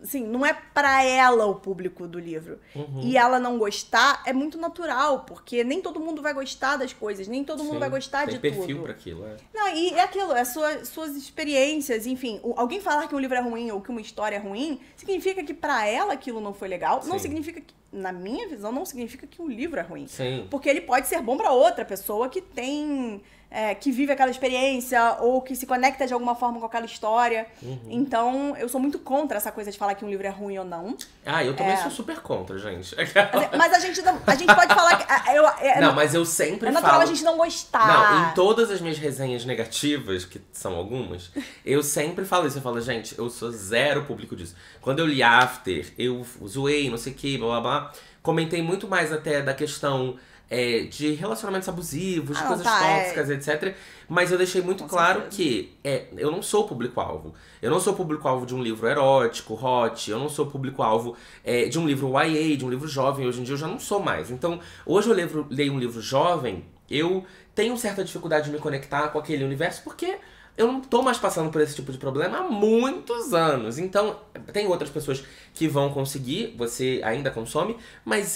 Assim, não é pra ela o público do livro. E ela não gostar é muito natural, porque nem todo mundo vai gostar das coisas, nem todo mundo vai gostar de tudo. Tem perfil pra aquilo, Não, e é aquilo, suas experiências, enfim. Alguém falar que um livro é ruim ou que uma história é ruim, significa que pra ela aquilo não foi legal. Não significa que, na minha visão, não significa que o livro é ruim. Sim. Porque ele pode ser bom pra outra pessoa que tem... que vive aquela experiência ou que se conecta de alguma forma com aquela história. Então, eu sou muito contra essa coisa de falar que um livro é ruim ou não. Eu também sou super contra, gente. Mas a gente pode falar que... não, mas eu sempre falo... É natural a gente não gostar. Não, em todas as minhas resenhas negativas, que são algumas, eu sempre falo isso. Eu falo, gente, eu sou zero público disso. Quando eu li After, eu zoei, não sei o que, blá blá blá. Comentei muito mais até da questão... de relacionamentos abusivos, de coisas tóxicas, etc. Mas eu deixei muito claro que eu não sou público-alvo. Eu não sou público-alvo de um livro erótico, hot. Eu não sou público-alvo de um livro YA, de um livro jovem. Hoje em dia eu já não sou mais. Então, hoje eu leio um livro jovem, eu tenho certa dificuldade de me conectar com aquele universo, porque eu não tô mais passando por esse tipo de problema há muitos anos. Então, tem outras pessoas que vão conseguir, você ainda consome, mas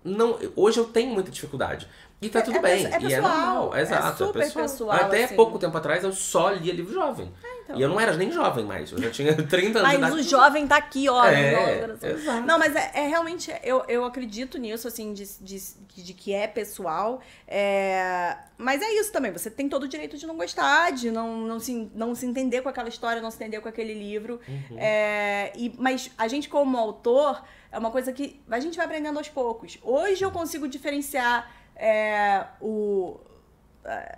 não, hoje eu tenho muita dificuldade. E tá tudo bem. Pessoal, e é normal, exato. É super pessoal. Até assim. pouco tempo atrás eu só lia livro jovem. Então. E eu não era nem jovem mais. Eu já tinha 30 anos de idade. Mas o jovem tá aqui, ó. Exato. Não, mas realmente, eu acredito nisso, assim, de que é pessoal. Mas é isso também. Você tem todo o direito de não gostar, de não se entender com aquela história, não se entender com aquele livro. Mas a gente, como autor, é uma coisa que a gente vai aprendendo aos poucos. Hoje eu consigo diferenciar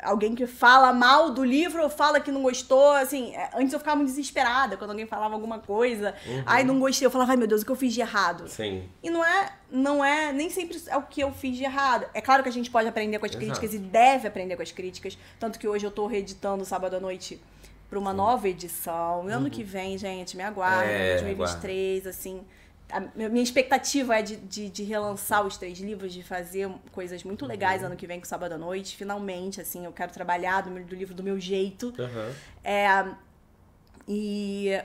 alguém que fala mal do livro ou fala que não gostou, assim, antes eu ficava muito desesperada quando alguém falava alguma coisa, ai, não gostei, eu falava, ai meu Deus, o que eu fiz de errado? Sim. E não é, nem sempre é o que eu fiz de errado. É claro que a gente pode aprender com as críticas e deve aprender com as críticas, tanto que hoje eu tô reeditando Sábado à Noite pra uma nova edição, ano que vem, gente, me aguardem, 2023, assim... A minha expectativa é de relançar os 3 livros, de fazer coisas muito legais ano que vem com Sábado à Noite. Finalmente, assim, eu quero trabalhar do livro do meu jeito.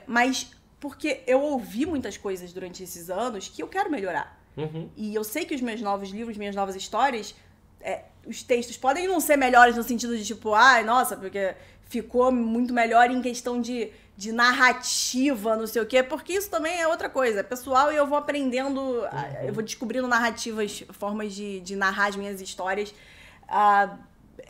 Mas porque eu ouvi muitas coisas durante esses anos que eu quero melhorar. E eu sei que os meus novos livros, minhas novas histórias, os textos podem não ser melhores no sentido de tipo, nossa, porque ficou muito melhor em questão de narrativa, não sei o quê, porque isso também é outra coisa, é pessoal, e eu vou aprendendo, eu vou descobrindo narrativas, formas de narrar as minhas histórias,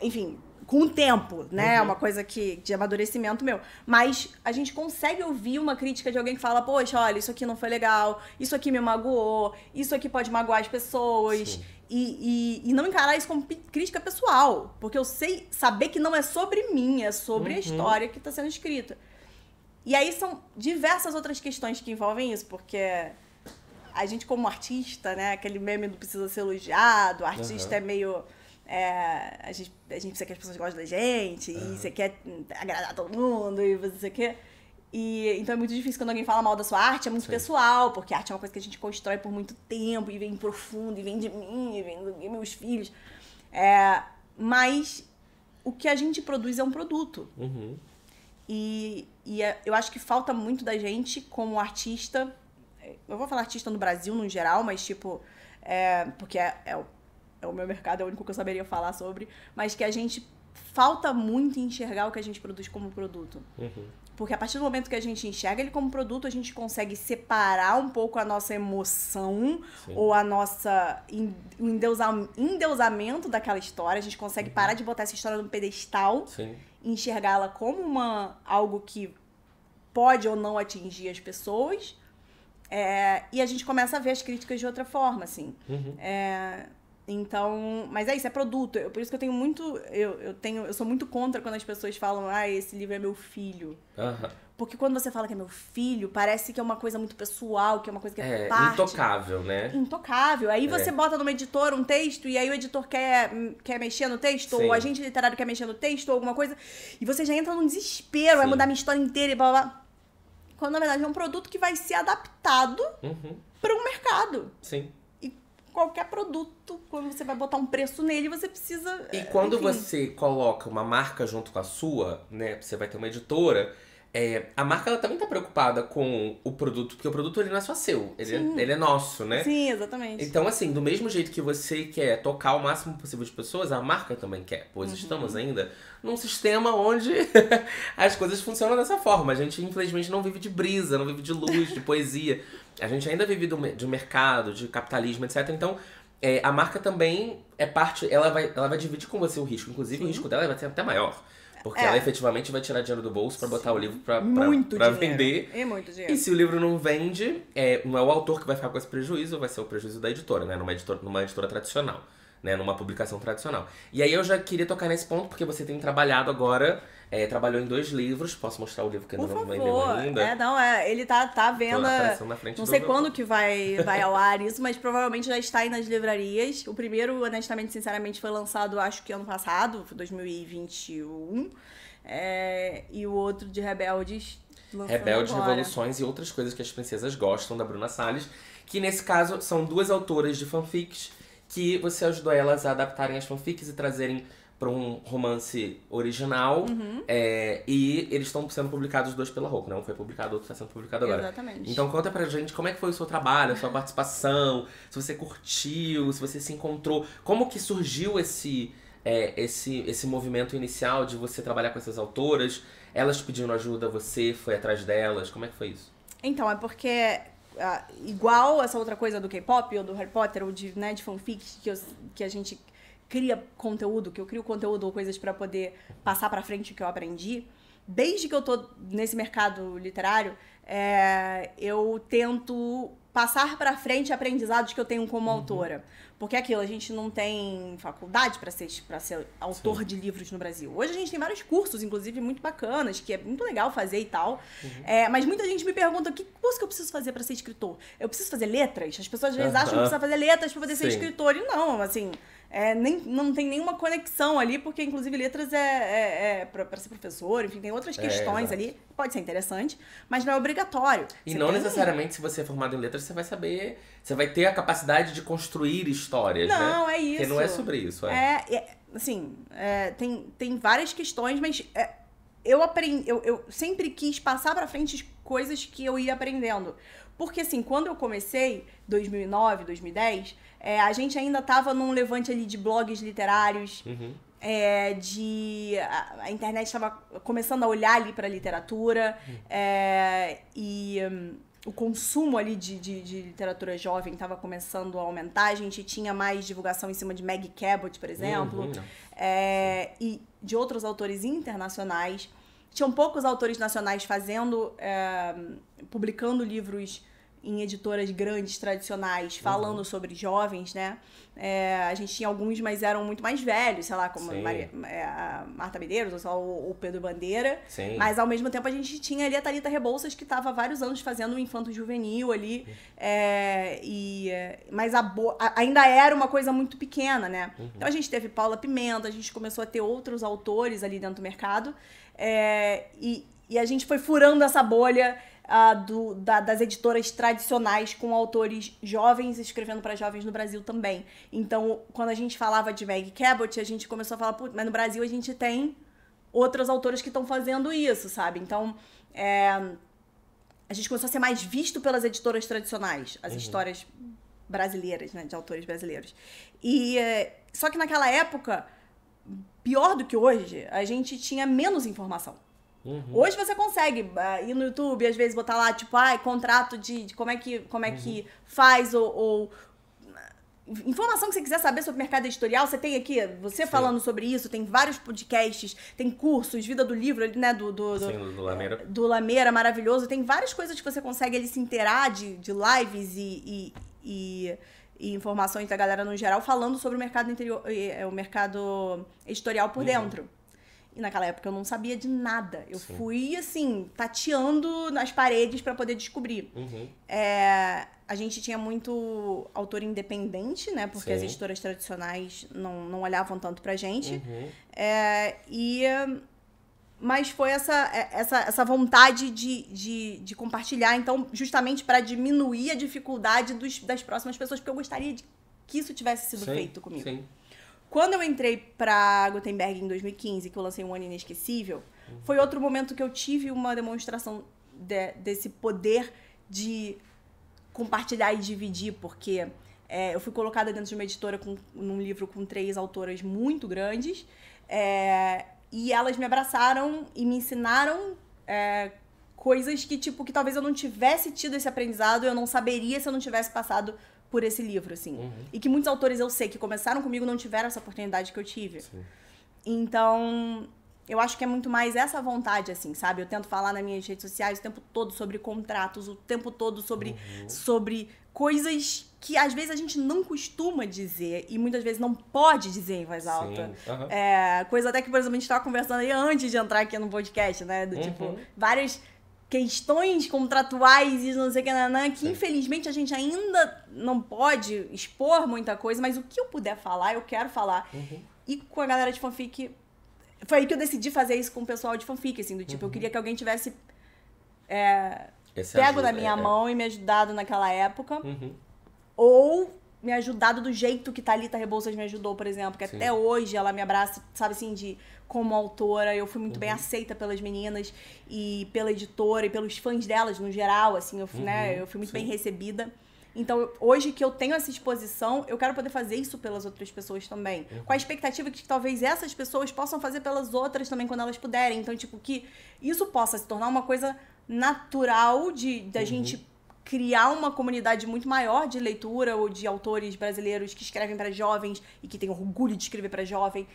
enfim, com o tempo, né? É uma coisa de amadurecimento meu. Mas a gente consegue ouvir uma crítica de alguém que fala, poxa, olha, isso aqui não foi legal, isso aqui me magoou, isso aqui pode magoar as pessoas. E não encarar isso como crítica pessoal. Porque eu sei saber que não é sobre mim, é sobre a história que está sendo escrita. E aí são diversas outras questões que envolvem isso, porque a gente como artista, né, aquele meme do precisa ser elogiado, o artista é meio... a gente precisa que as pessoas gostem da gente, e você quer agradar todo mundo, e você quer... Então é muito difícil quando alguém fala mal da sua arte, é muito pessoal, porque a arte é uma coisa que a gente constrói por muito tempo, e vem profundo, e vem de mim, e vem dos meus filhos. Mas o que a gente produz é um produto. Eu acho que falta muito da gente como artista, eu vou falar artista no Brasil no geral, mas tipo, porque é o meu mercado, é o único que eu saberia falar sobre, mas que a gente falta muito enxergar o que a gente produz como produto. Porque a partir do momento que a gente enxerga ele como produto, a gente consegue separar um pouco a nossa emoção ou a nossa endeusamento daquela história. A gente consegue parar de botar essa história no pedestal e enxergá-la como algo que pode ou não atingir as pessoas. E a gente começa a ver as críticas de outra forma, assim. Então, mas é isso, é produto. Por isso que eu tenho muito... Eu sou muito contra quando as pessoas falam, esse livro é meu filho. Porque quando você fala que é meu filho, parece que é uma coisa muito pessoal, que é uma coisa que é parte... Intocável, né? Intocável. Aí você bota numa editora um texto, e aí o editor quer mexer no texto, ou o agente literário quer mexer no texto, ou alguma coisa, e você já entra num desespero, vai mudar minha história inteira e blá, blá, blá. Quando, na verdade, é um produto que vai ser adaptado para um mercado. E qualquer produto, quando você vai botar um preço nele, você precisa... E quando você coloca uma marca junto com a sua, né? Você vai ter uma editora... a marca ela também tá preocupada com o produto, porque o produto ele não é só seu, ele é nosso, né? Sim, exatamente. Então, assim, do mesmo jeito que você quer tocar o máximo possível de pessoas, a marca também quer. Pois estamos ainda num sistema onde as coisas funcionam dessa forma. A gente, infelizmente, não vive de brisa, não vive de luz, de poesia. A gente ainda vive de mercado, de capitalismo, etc. Então, a marca também é parte... Ela vai dividir com você o risco. Inclusive, o risco dela vai ser até maior. Porque ela efetivamente vai tirar dinheiro do bolso pra botar o livro pra vender. É muito dinheiro. E se o livro não vende, não é o autor que vai ficar com esse prejuízo, vai ser o prejuízo da editora, né? Numa editora tradicional, né? Numa publicação tradicional. E aí eu já queria tocar nesse ponto, porque você tem trabalhado agora, trabalhou em 2 livros. Posso mostrar o livro que ainda não vendeu ainda? Ele tá vendo. Não sei quando que vai ao ar isso, mas provavelmente já está aí nas livrarias. O primeiro, honestamente, sinceramente, foi lançado, acho que ano passado, foi 2021. E o outro de Rebeldes. Rebeldes, Revoluções e Outras Coisas que as Princesas Gostam, da Bruna Salles. Que nesse caso são 2 autoras de fanfics que você ajudou elas a adaptarem as fanfics e trazerem para um romance original. E eles estão sendo publicados 2 pela Roku, né? Um foi publicado, o outro está sendo publicado agora. Exatamente. Então conta pra gente como é que foi o seu trabalho, a sua participação, se você curtiu, se você se encontrou, como que surgiu esse movimento inicial de você trabalhar com essas autoras. Elas pedindo ajuda, você foi atrás delas, como é que foi isso? Então, é porque... igual essa outra coisa do K-pop ou do Harry Potter ou de fanfics que a gente cria conteúdo, que eu crio conteúdo ou coisas pra poder passar pra frente o que eu aprendi. Desde que eu tô nesse mercado literário, eu tento passar pra frente aprendizados que eu tenho como autora. Porque é aquilo, a gente não tem faculdade pra ser autor de livros no Brasil. Hoje a gente tem vários cursos, inclusive, muito bacanas, que é muito legal fazer e tal. Mas muita gente me pergunta, que curso que eu preciso fazer pra ser escritor? Eu preciso fazer letras? As pessoas às vezes acham que precisa fazer letras pra poder ser escritor. E não, assim... não tem nenhuma conexão ali, porque inclusive letras pra ser professor, enfim, tem outras questões ali, pode ser interessante, mas não é obrigatório. E não necessariamente se você é formado em letras, você vai saber, você vai ter a capacidade de construir histórias, né? Não, é isso. Porque não é sobre isso, tem várias questões, mas eu sempre quis passar pra frente coisas que eu ia aprendendo. Porque, assim, quando eu comecei, 2009, 2010, a gente ainda tava num levante ali de blogs literários, a internet estava começando a olhar ali pra literatura, e o consumo ali de literatura jovem estava começando a aumentar, a gente tinha mais divulgação em cima de Maggie Cabot, por exemplo, e de outros autores internacionais. Tinham poucos autores nacionais publicando livros em editoras grandes, tradicionais, falando sobre jovens, né? A gente tinha alguns, mas eram muito mais velhos, sei lá, como a Marta Medeiros, ou só o Pedro Bandeira. Sim. Mas, ao mesmo tempo, a gente tinha ali a Thalita Rebouças, que estava há vários anos fazendo o infanto juvenil ali. Mas ainda era uma coisa muito pequena, né? Então, a gente teve Paula Pimenta, a gente começou a ter outros autores ali dentro do mercado. E a gente foi furando essa bolha das editoras tradicionais com autores jovens escrevendo para jovens no Brasil também. Então, quando a gente falava de Maggie Cabot, a gente começou a falar, mas no Brasil a gente tem outros autores que estão fazendo isso, sabe? Então, a gente começou a ser mais visto pelas editoras tradicionais, as histórias brasileiras, né, de autores brasileiros. Só que naquela época, pior do que hoje, a gente tinha menos informação. Hoje você consegue ir no YouTube, às vezes botar lá, tipo, contrato de como é que faz, ou informação que você quiser saber sobre o mercado editorial, você tem aqui, falando sobre isso, tem vários podcasts, tem cursos, Vida do Livro, né, do Lameira. Do Lameira, maravilhoso, tem várias coisas que você consegue ali se inteirar de lives e informações da galera no geral, falando sobre o mercado o mercado editorial por dentro. E naquela época eu não sabia de nada. Eu fui, assim, tateando nas paredes para poder descobrir. A gente tinha muito autor independente, né? Porque as editoras tradicionais não olhavam tanto pra gente. Mas foi essa vontade de compartilhar, então, justamente para diminuir a dificuldade das próximas pessoas, porque eu gostaria que isso tivesse sido feito comigo. Quando eu entrei pra Gutenberg em 2015, que eu lancei Um Ano Inesquecível, foi outro momento que eu tive uma demonstração desse poder de compartilhar e dividir, porque eu fui colocada dentro de uma editora num livro com 3 autoras muito grandes, e elas me abraçaram e me ensinaram coisas que talvez eu não tivesse tido esse aprendizado, eu não saberia se eu não tivesse passado por esse livro, assim. E que muitos autores eu sei que começaram comigo não tiveram essa oportunidade que eu tive. Então, eu acho que é muito mais essa vontade, assim, sabe? Eu tento falar nas minhas redes sociais o tempo todo sobre contratos, o tempo todo sobre coisas que às vezes a gente não costuma dizer e muitas vezes não pode dizer em voz alta. Coisa até que, por exemplo, a gente estava conversando aí antes de entrar aqui no podcast, né? Do tipo, várias questões contratuais e não sei o que, infelizmente a gente ainda não pode expor muita coisa, mas o que eu puder falar, eu quero falar. E com a galera de fanfic, foi aí que eu decidi fazer isso com o pessoal de fanfic, assim, do tipo, eu queria que alguém tivesse pego na minha mão e me ajudado naquela época, ou me ajudado do jeito que Thalita Rebouças me ajudou, por exemplo, que até hoje ela me abraça, sabe assim, como autora, eu fui muito bem aceita pelas meninas e pela editora e pelos fãs delas no geral, assim, eu fui muito bem recebida. Então, hoje que eu tenho essa exposição, eu quero poder fazer isso pelas outras pessoas também. Com a expectativa que talvez essas pessoas possam fazer pelas outras também quando elas puderem. Então, tipo, que isso possa se tornar uma coisa natural da gente criar uma comunidade muito maior de leitura ou de autores brasileiros que escrevem para jovens e que têm orgulho de escrever para jovem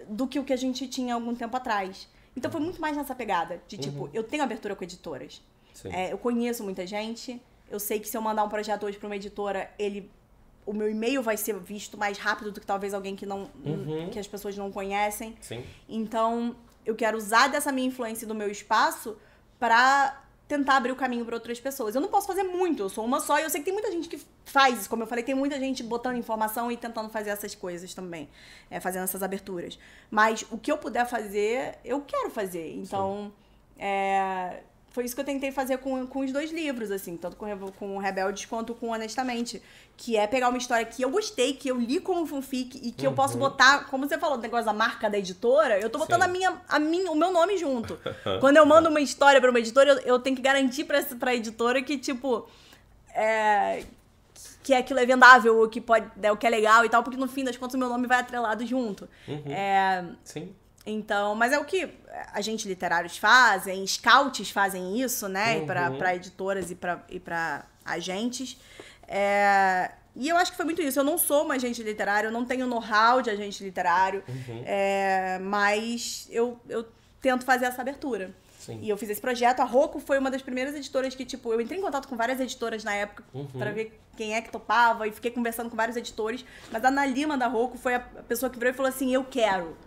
do que o que a gente tinha algum tempo atrás. Então foi muito mais nessa pegada de tipo, eu tenho abertura com editoras. Eu conheço muita gente, eu sei que se eu mandar um projeto hoje para uma editora, o meu e-mail vai ser visto mais rápido do que talvez alguém que as pessoas não conhecem. Então, eu quero usar dessa minha influência do meu espaço para tentar abrir o caminho para outras pessoas. Eu não posso fazer muito, eu sou uma só, e eu sei que tem muita gente que faz isso, como eu falei, tem muita gente botando informação e tentando fazer essas coisas também, fazendo essas aberturas. Mas o que eu puder fazer, eu quero fazer. Então, foi isso que eu tentei fazer com os 2 livros, assim, tanto com Rebeldes quanto com Honestamente, que é pegar uma história que eu gostei, que eu li como fanfic e que eu posso botar, como você falou, o negócio da marca da editora, eu tô botando o meu nome junto. Quando eu mando uma história pra uma editora, eu tenho que garantir pra editora que, tipo, que aquilo é vendável, o que é legal e tal, porque no fim das contas o meu nome vai atrelado junto. Então, mas é o que agentes literários fazem, scouts fazem isso, né? Pra editoras e pra agentes. E eu acho que foi muito isso. Eu não sou uma agente literário, eu não tenho know-how de agente literário, mas eu tento fazer essa abertura. Sim. E eu fiz esse projeto. A Rocco foi uma das primeiras editoras que, tipo, eu entrei em contato com várias editoras na época pra ver quem é que topava e fiquei conversando com vários editores. Mas a Ana Lima da Rocco foi a pessoa que virou e falou assim, eu quero.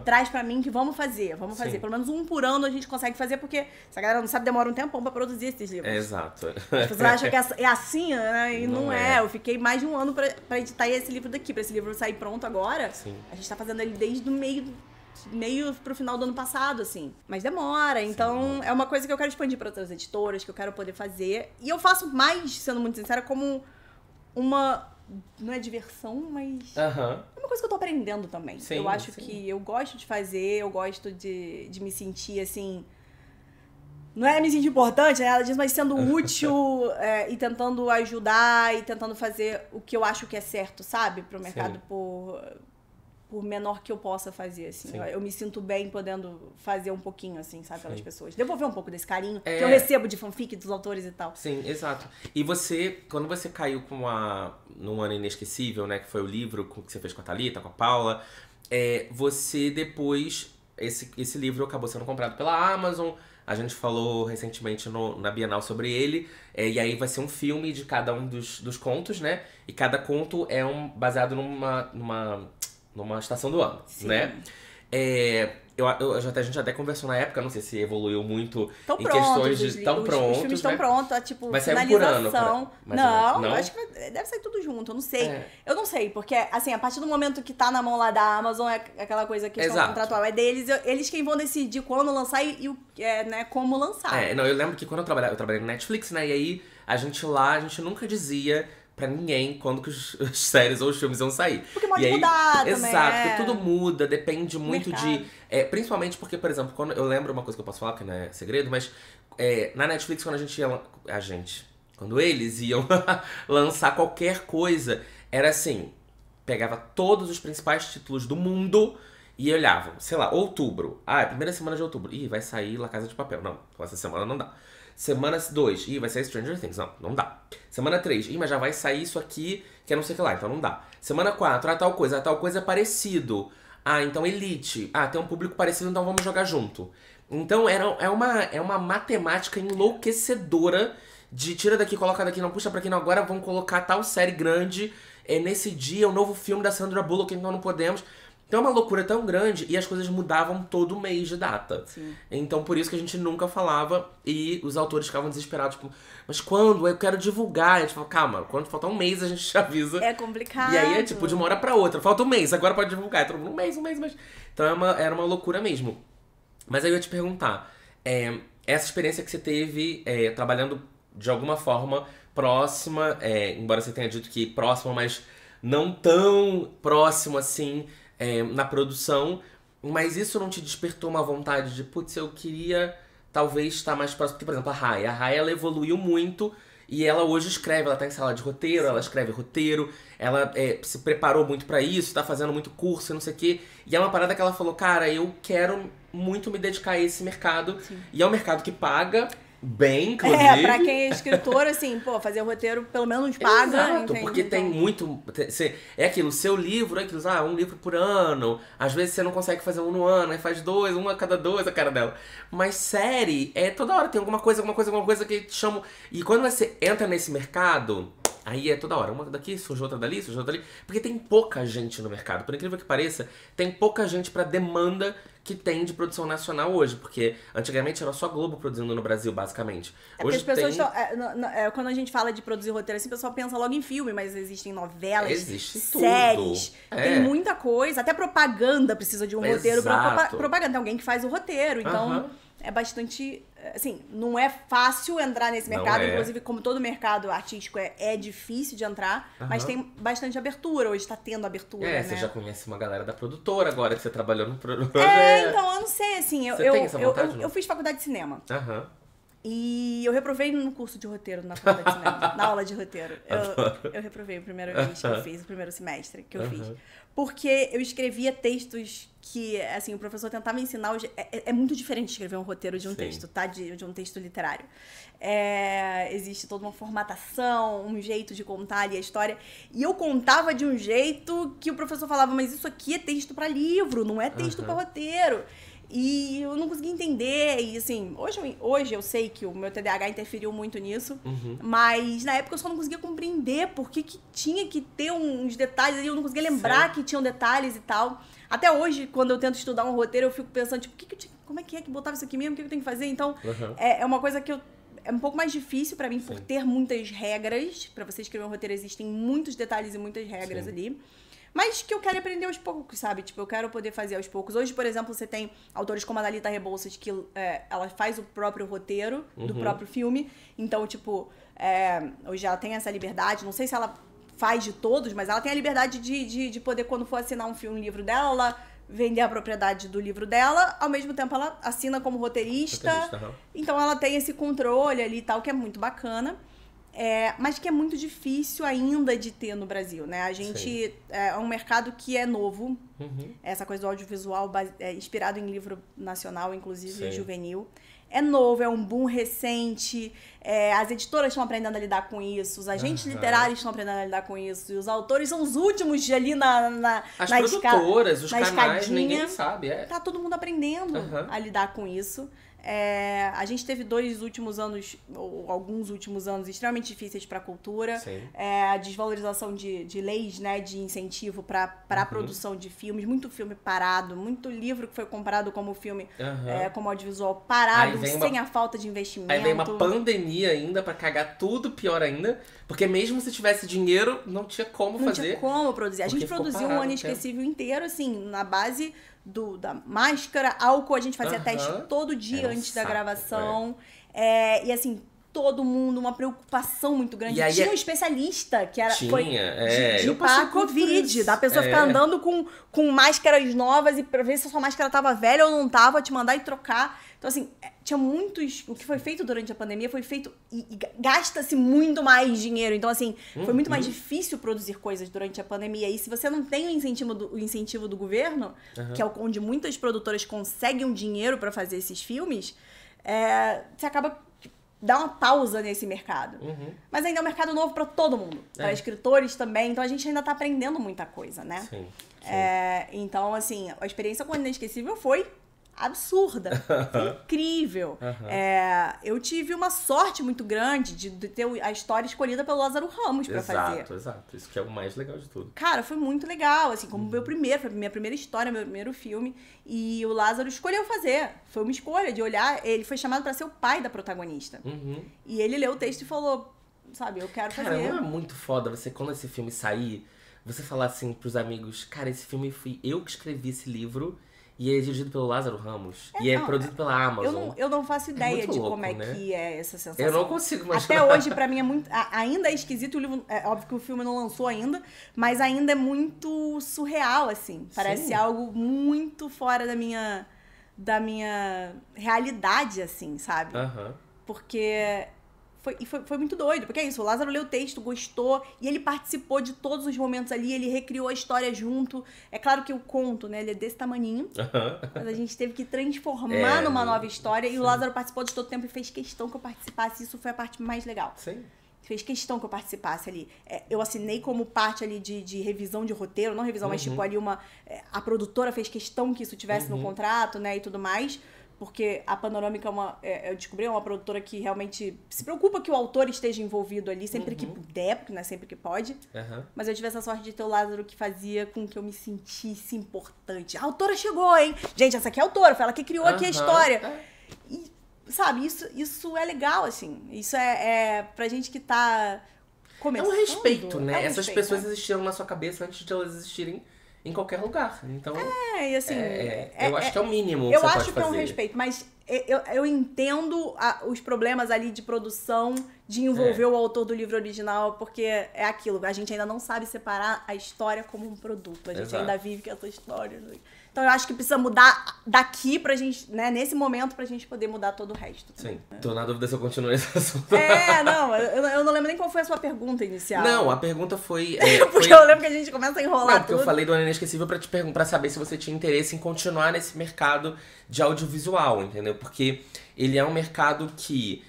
Traz pra mim que vamos fazer. Pelo menos um por ano a gente consegue fazer, porque se a galera não sabe, demora um tempão pra produzir esses livros. Exato. As pessoas acham que é assim, né? E não é. Eu fiquei mais de um ano pra editar esse livro daqui. Pra esse livro sair pronto agora. Sim. A gente tá fazendo ele desde o meio pro final do ano passado, assim. Mas demora. Então, é uma coisa que eu quero expandir pra outras editoras, que eu quero poder fazer. E eu faço mais, sendo muito sincera, como uma... Não é diversão, mas... É uma coisa que eu tô aprendendo também. Sim, eu acho que eu gosto de fazer, eu gosto de me sentir, assim... Não é me sentir importante, nada disso, mas sendo útil e tentando ajudar e tentando fazer o que eu acho que é certo, sabe? Pro mercado, por menor que eu possa fazer, assim. Eu me sinto bem podendo fazer um pouquinho, assim, sabe, pelas pessoas. Devolver um pouco desse carinho que eu recebo de fanfic dos autores e tal. Sim, exato. E você, quando você caiu num ano inesquecível, né, que foi o livro que você fez com a Thalita, com a Paula, você depois, esse livro acabou sendo comprado pela Amazon, a gente falou recentemente na Bienal sobre ele, e aí vai ser um filme de cada um dos contos, né, e cada conto é baseado numa estação do ano, né? A gente até conversou na época, não sei se evoluiu muito em questões de... Tão prontos, os filmes estão prontos, tipo, vai sair por ano, não, eu acho que deve sair tudo junto, eu não sei. Eu não sei, porque, assim, a partir do momento que tá na mão lá da Amazon, é aquela coisa, questão contratual, é deles, eles quem vão decidir quando lançar e né, como lançar. Não, eu lembro que quando eu trabalhei no Netflix, né, e aí a gente nunca dizia pra ninguém quando que as séries ou os filmes iam sair. Porque pode mudar também. Exato, porque tudo muda, depende muito de... principalmente porque, por exemplo, quando eu lembro uma coisa que eu posso falar, que não é segredo, mas na Netflix, quando quando eles iam lançar qualquer coisa, era assim, pegava todos os principais títulos do mundo e olhavam, sei lá, outubro. Primeira semana de outubro. Ih, vai sair La Casa de Papel. Não, essa semana não dá. Semana 2, vai sair Stranger Things. Não dá. Semana 3, mas já vai sair isso aqui, que é não sei o que lá, então não dá. Semana 4, tal coisa é parecido. Então Elite. Tem um público parecido, então vamos jogar junto. Então é uma matemática enlouquecedora de tira daqui, coloca daqui, não puxa pra aqui, não. Agora vamos colocar tal série grande. Nesse dia, o novo filme da Sandra Bullock, então não podemos. Então é uma loucura tão grande e as coisas mudavam todo mês de data. Sim. Então por isso que a gente nunca falava e os autores ficavam desesperados, tipo, mas quando? Eu quero divulgar. A gente falava, calma, quando faltar um mês a gente te avisa. É complicado. E aí de uma hora pra outra, falta um mês, agora pode divulgar. Então, um mês. Então era uma loucura mesmo. Mas aí eu ia te perguntar, essa experiência que você teve trabalhando de alguma forma próxima, embora você tenha dito que próxima, mas não tão próximo assim, na produção, mas isso não te despertou uma vontade de, putz, eu queria talvez estar mais próximo? Porque, por exemplo, a Rai, ela evoluiu muito e ela hoje escreve, ela tá em sala de roteiro, ela escreve roteiro, ela se preparou muito pra isso, tá fazendo muito curso e não sei o quê, e é uma parada que ela falou, cara, eu quero muito me dedicar a esse mercado. Sim. E é um mercado que paga bem, inclusive. Pra quem é escritor, assim, fazer o roteiro pelo menos paga. Exato, entende? porque tem muito... É aquilo, seu livro, um livro por ano. Às vezes você não consegue fazer um no ano, aí faz 2, um a cada 2, a cara dela. Mas série, toda hora tem alguma coisa que te chama. E quando você entra nesse mercado, aí é toda hora. Uma daqui, surge outra dali, surge outra ali. Porque tem pouca gente no mercado. Por incrível que pareça, tem pouca gente pra demanda que tem de produção nacional hoje, porque antigamente era só Globo produzindo no Brasil, basicamente. Hoje as pessoas quando a gente fala de produzir roteiro, assim, o pessoal pensa logo em filme, mas existem novelas, séries, tem muita coisa, até propaganda precisa de um roteiro pra propaganda, tem alguém que faz o roteiro, então é bastante, assim, não é fácil entrar nesse mercado, inclusive como todo mercado artístico é difícil de entrar, mas tem bastante abertura, hoje tá tendo abertura, né? Você já conhece uma galera da produtora agora, que você trabalhou no projeto. Então, eu não sei, assim, eu fiz faculdade de cinema. E eu reprovei no curso de roteiro na faculdade de cinema, na aula de roteiro. Eu reprovei a primeira vez que eu fiz, o primeiro semestre que eu fiz. Porque eu escrevia textos que, assim, o professor tentava ensinar. É muito diferente escrever um roteiro de um texto, tá? De um texto literário. Existe toda uma formatação, um jeito de contar ali a história. E eu contava de um jeito que o professor falava, mas isso aqui é texto pra livro, não é texto pra roteiro. E eu não conseguia entender, e assim, hoje eu sei que o meu TDAH interferiu muito nisso, mas na época eu só não conseguia compreender por que tinha que ter uns detalhes, e eu não conseguia lembrar que tinham detalhes e tal. Até hoje, quando eu tento estudar um roteiro, eu fico pensando, tipo, como é que botava isso aqui mesmo? O que eu tenho que fazer? Então, é uma coisa que é um pouco mais difícil pra mim, por ter muitas regras. Pra você escrever um roteiro, existem muitos detalhes e muitas regras ali. Mas que eu quero aprender aos poucos, sabe? Tipo, eu quero poder fazer aos poucos. Hoje, por exemplo, você tem autores como a Thalita Rebouças, que ela faz o próprio roteiro do próprio filme. Então, tipo, hoje ela tem essa liberdade. Não sei se ela faz de todos, mas ela tem a liberdade de poder, quando for assinar um livro dela, ela vender a propriedade do livro dela. Ao mesmo tempo, ela assina como roteirista. Então, ela tem esse controle ali e tal, que é muito bacana. Mas que é muito difícil ainda de ter no Brasil, né? A gente é um mercado que é novo. Essa coisa do audiovisual inspirado em livro nacional, inclusive juvenil. É novo, é um boom recente. As editoras estão aprendendo a lidar com isso, os agentes literários estão aprendendo a lidar com isso, e os autores são os últimos ali as produtoras, os canais, ninguém sabe. Tá todo mundo aprendendo a lidar com isso. A gente teve alguns últimos anos extremamente difíceis para a cultura. A desvalorização de leis, né, de incentivo para a produção de filmes, muito filme parado, muito livro que foi comprado como filme, como audiovisual parado, sem a falta de investimento. Aí vem uma pandemia ainda para cagar tudo, pior ainda, porque mesmo se tivesse dinheiro, não tinha como fazer. Não tinha como produzir. A gente produziu um Ano Esquecível inteiro, assim, na base da máscara, álcool, a gente fazia teste todo dia antes da gravação. E assim, todo mundo, uma preocupação muito grande. E aí, tinha um especialista que era para Covid, da pessoa ficar andando com máscaras novas e pra ver se a sua máscara tava velha ou não tava, te mandar e trocar. Então, assim, tinha muitos... O que foi feito durante a pandemia foi feito... E gasta-se muito mais dinheiro. Então, assim, foi muito mais difícil produzir coisas durante a pandemia. E se você não tem o incentivo do governo, que é onde muitas produtoras conseguem um dinheiro para fazer esses filmes, você acaba... Dá uma pausa nesse mercado. Mas ainda é um mercado novo para todo mundo. Para escritores também. Então, a gente ainda tá aprendendo muita coisa, né? Sim. Então, assim, a experiência com o Inesquecível foi absurda. Foi incrível. Eu tive uma sorte muito grande de ter a história escolhida pelo Lázaro Ramos pra fazer. Exato. Isso que é o mais legal de tudo. Cara, foi muito legal, assim, como foi a minha primeira história, meu primeiro filme, e o Lázaro escolheu fazer. Foi uma escolha de olhar, ele foi chamado pra ser o pai da protagonista. E ele leu o texto e falou, sabe, eu quero fazer. Cara, não é muito foda você, quando esse filme sair, você falar assim pros amigos, cara, esse filme fui eu que escrevi esse livro. E é dirigido pelo Lázaro Ramos. E é produzido pela Amazon. Eu não faço ideia de louco, como é que é essa sensação. Eu não consigo imaginar. Até hoje, pra mim, é muito... Ainda é esquisito. O livro, óbvio que o filme não lançou ainda. Mas ainda é muito surreal, assim. Parece algo muito fora da minha realidade, assim, sabe? Porque... Foi muito doido, porque é isso, o Lázaro leu o texto, gostou, e ele participou de todos os momentos ali, ele recriou a história junto. É claro que o conto, né, ele é desse tamaninho, mas a gente teve que transformar numa nova história, e o Lázaro participou de todo o tempo e fez questão que eu participasse, isso foi a parte mais legal. Fez questão que eu participasse ali. Eu assinei como parte ali de revisão de roteiro, não revisão, mas tipo ali a produtora fez questão que isso tivesse no contrato, né, e tudo mais. Porque a Panorâmica eu descobri, é uma produtora que realmente se preocupa que o autor esteja envolvido ali sempre que puder, porque não é sempre que pode. Mas eu tive essa sorte de ter o Lázaro que fazia com que eu me sentisse importante. A autora chegou, hein? Gente, essa aqui é a autora, foi ela que criou aqui a história. E, sabe, isso é legal, assim. Isso é pra gente que tá começando. É um respeito, né? Essas pessoas existiram na sua cabeça antes de elas existirem em qualquer lugar. Então, e assim... eu acho que é o mínimo que você pode fazer. Eu acho que é um respeito, mas eu entendo os problemas ali de produção, de envolver o autor do livro original, porque é aquilo, a gente ainda não sabe separar a história como um produto. A gente ainda vive com essa história Então eu acho que precisa mudar daqui pra gente, né, nesse momento, pra gente poder mudar todo o resto. Sim. Tô na dúvida se eu continuo esse assunto. Não, eu não lembro nem qual foi a sua pergunta inicial. Não, a pergunta foi... porque eu lembro que a gente começa a enrolar porque eu falei do Ano Inesquecível pra saber se você tinha interesse em continuar nesse mercado de audiovisual, entendeu? Porque ele é um mercado que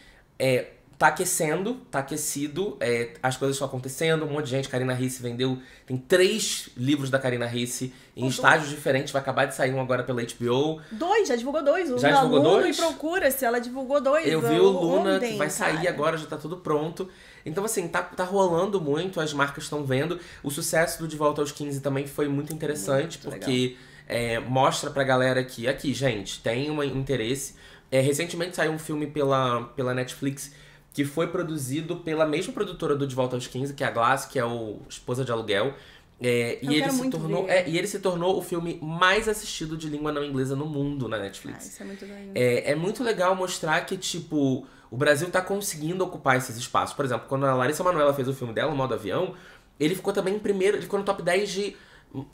tá aquecendo, tá aquecido, as coisas estão acontecendo, um monte de gente. Karina Ricci vendeu... Tem 3 livros da Karina Ricci em estágios diferentes. Vai acabar de sair um agora pela HBO. 2, já divulgou 2. Já divulgou 2? E Procura-se, ela divulgou 2. Eu vi o Luna, ontem, que vai sair agora, já tá tudo pronto. Então, assim, tá rolando muito, as marcas estão vendo. O sucesso do De Volta aos 15 também foi muito interessante, muito porque mostra pra galera que, aqui, gente, tem um interesse. Recentemente saiu um filme pela Netflix que foi produzido pela mesma produtora do De Volta aos 15, que é a Glass, que é o Esposa de Aluguel. E ele se tornou o filme mais assistido de língua não inglesa no mundo na Netflix. Isso é muito legal. É muito legal mostrar que, tipo, o Brasil tá conseguindo ocupar esses espaços. Por exemplo, quando a Larissa Manoela fez o filme dela, O Modo Avião, ele ficou também em primeiro, ele ficou no top 10 de,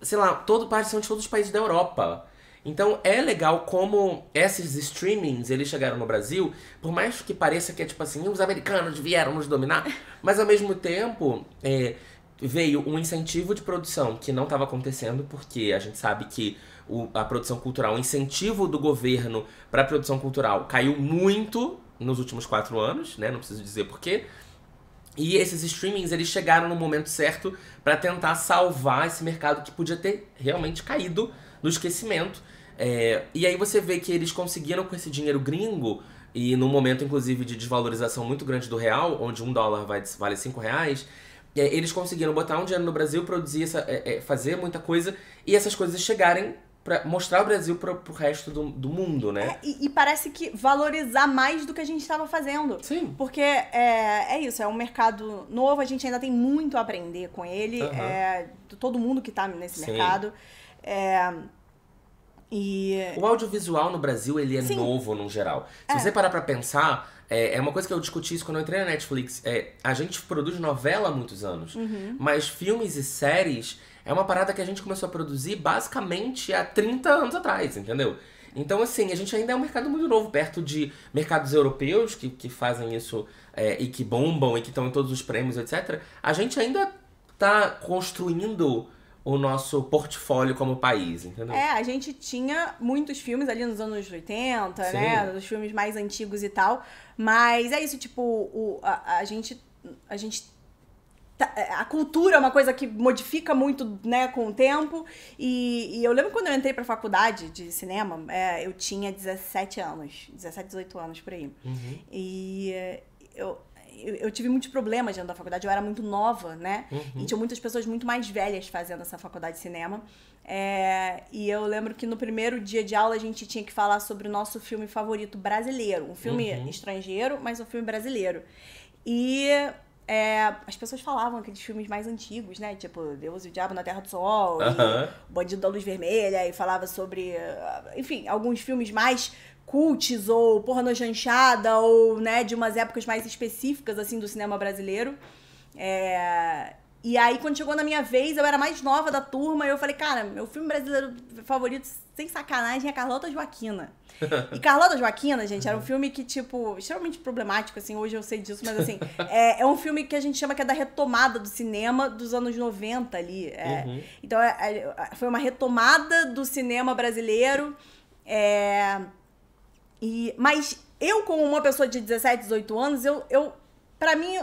sei lá, participação de todos os países da Europa. Então é legal como esses streamings, eles chegaram no Brasil, por mais que pareça que é tipo assim, os americanos vieram nos dominar, mas ao mesmo tempo veio um incentivo de produção que não estava acontecendo, porque a gente sabe que a produção cultural, o incentivo do governo para a produção cultural caiu muito nos últimos 4 anos, né? Não preciso dizer porquê. E esses streamings, eles chegaram no momento certo para tentar salvar esse mercado que podia ter realmente caído no esquecimento. E aí você vê que eles conseguiram com esse dinheiro gringo, e num momento inclusive de desvalorização muito grande do real, onde $1 vale R$5, eles conseguiram botar um dinheiro no Brasil, produzir, fazer muita coisa, e essas coisas chegarem pra mostrar o Brasil pro resto do mundo, né? E parece que valorizar mais do que a gente estava fazendo. Sim. Porque é isso, é um mercado novo, a gente ainda tem muito a aprender com ele, todo mundo que tá nesse mercado. O audiovisual no Brasil, ele é Sim. novo no geral. Se você parar pra pensar, é uma coisa que eu discuti isso quando eu entrei na Netflix. A gente produz novela há muitos anos, mas filmes e séries é uma parada que a gente começou a produzir basicamente há 30 anos atrás, entendeu? Então, assim, a gente ainda é um mercado muito novo, perto de mercados europeus que fazem isso e que bombam e que estão em todos os prêmios, etc. A gente ainda tá construindo o nosso portfólio como país, entendeu? A gente tinha muitos filmes ali nos anos 80, Sim. né? Os filmes mais antigos e tal. Mas é isso, tipo, a gente a cultura é uma coisa que modifica muito, né, com o tempo. E eu lembro quando eu entrei pra faculdade de cinema, eu tinha 17 anos. 17, 18 anos, por aí. E eu tive muitos problemas dentro da faculdade, eu era muito nova, né? E tinha muitas pessoas muito mais velhas fazendo essa faculdade de cinema. E eu lembro que no primeiro dia de aula a gente tinha que falar sobre o nosso filme favorito brasileiro. Um filme estrangeiro, mas um filme brasileiro. E as pessoas falavam aqueles filmes mais antigos, né? Tipo, Deus e o Diabo na Terra do Sol, e O Bandido da Luz Vermelha, e falava sobre, enfim, alguns filmes mais cults, ou Porra Chanchada, ou, né, de umas épocas mais específicas, assim, do cinema brasileiro. E aí, quando chegou na minha vez, eu era mais nova da turma, e eu falei, cara, meu filme brasileiro favorito, sem sacanagem, é Carlota Joaquina. E Carlota Joaquina, gente, era um filme que, tipo, extremamente problemático, assim, hoje eu sei disso, mas, assim, é um filme que a gente chama que é da retomada do cinema dos anos 90 ali. Então, foi uma retomada do cinema brasileiro, mas eu, como uma pessoa de 17, 18 anos, pra mim,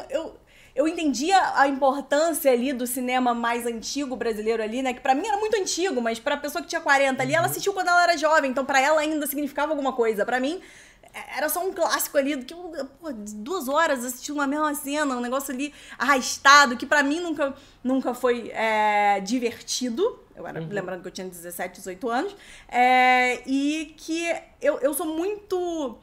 eu entendia a importância ali do cinema mais antigo brasileiro ali, né? Que pra mim era muito antigo, mas pra pessoa que tinha 40 ali, ela assistiu quando ela era jovem, então pra ela ainda significava alguma coisa. Pra mim, era só um clássico ali, que eu, 2 horas assistindo a mesma cena, um negócio ali arrastado, que pra mim nunca foi divertido. Eu era, lembrando que eu tinha 17, 18 anos. E que eu sou muito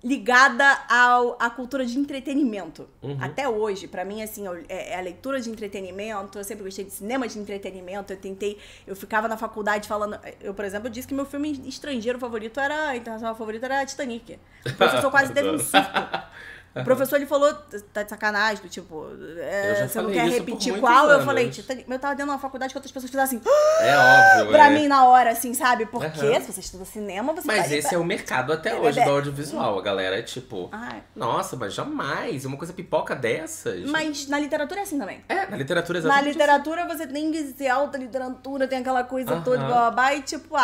ligada à cultura de entretenimento. Até hoje, pra mim, assim, a leitura de entretenimento, eu sempre gostei de cinema de entretenimento, eu ficava na faculdade falando, por exemplo, eu disse que meu filme estrangeiro favorito internacional favorito era Titanic. O professor quase teve um surto. O professor, ele falou, tá de sacanagem, do tipo, você não quer repetir qual? Eu falei, eu tava dentro de uma faculdade que outras pessoas fizeram assim, é óbvio, pra mim na hora, assim, sabe? Porque se você estuda cinema, você Mas esse é o mercado até hoje do audiovisual. A galera é tipo, nossa, mas jamais, uma coisa pipoca dessas. Mas na literatura é assim também. Na literatura exatamente. Na literatura você tem que ser alta literatura, tem aquela coisa toda, babá, e tipo,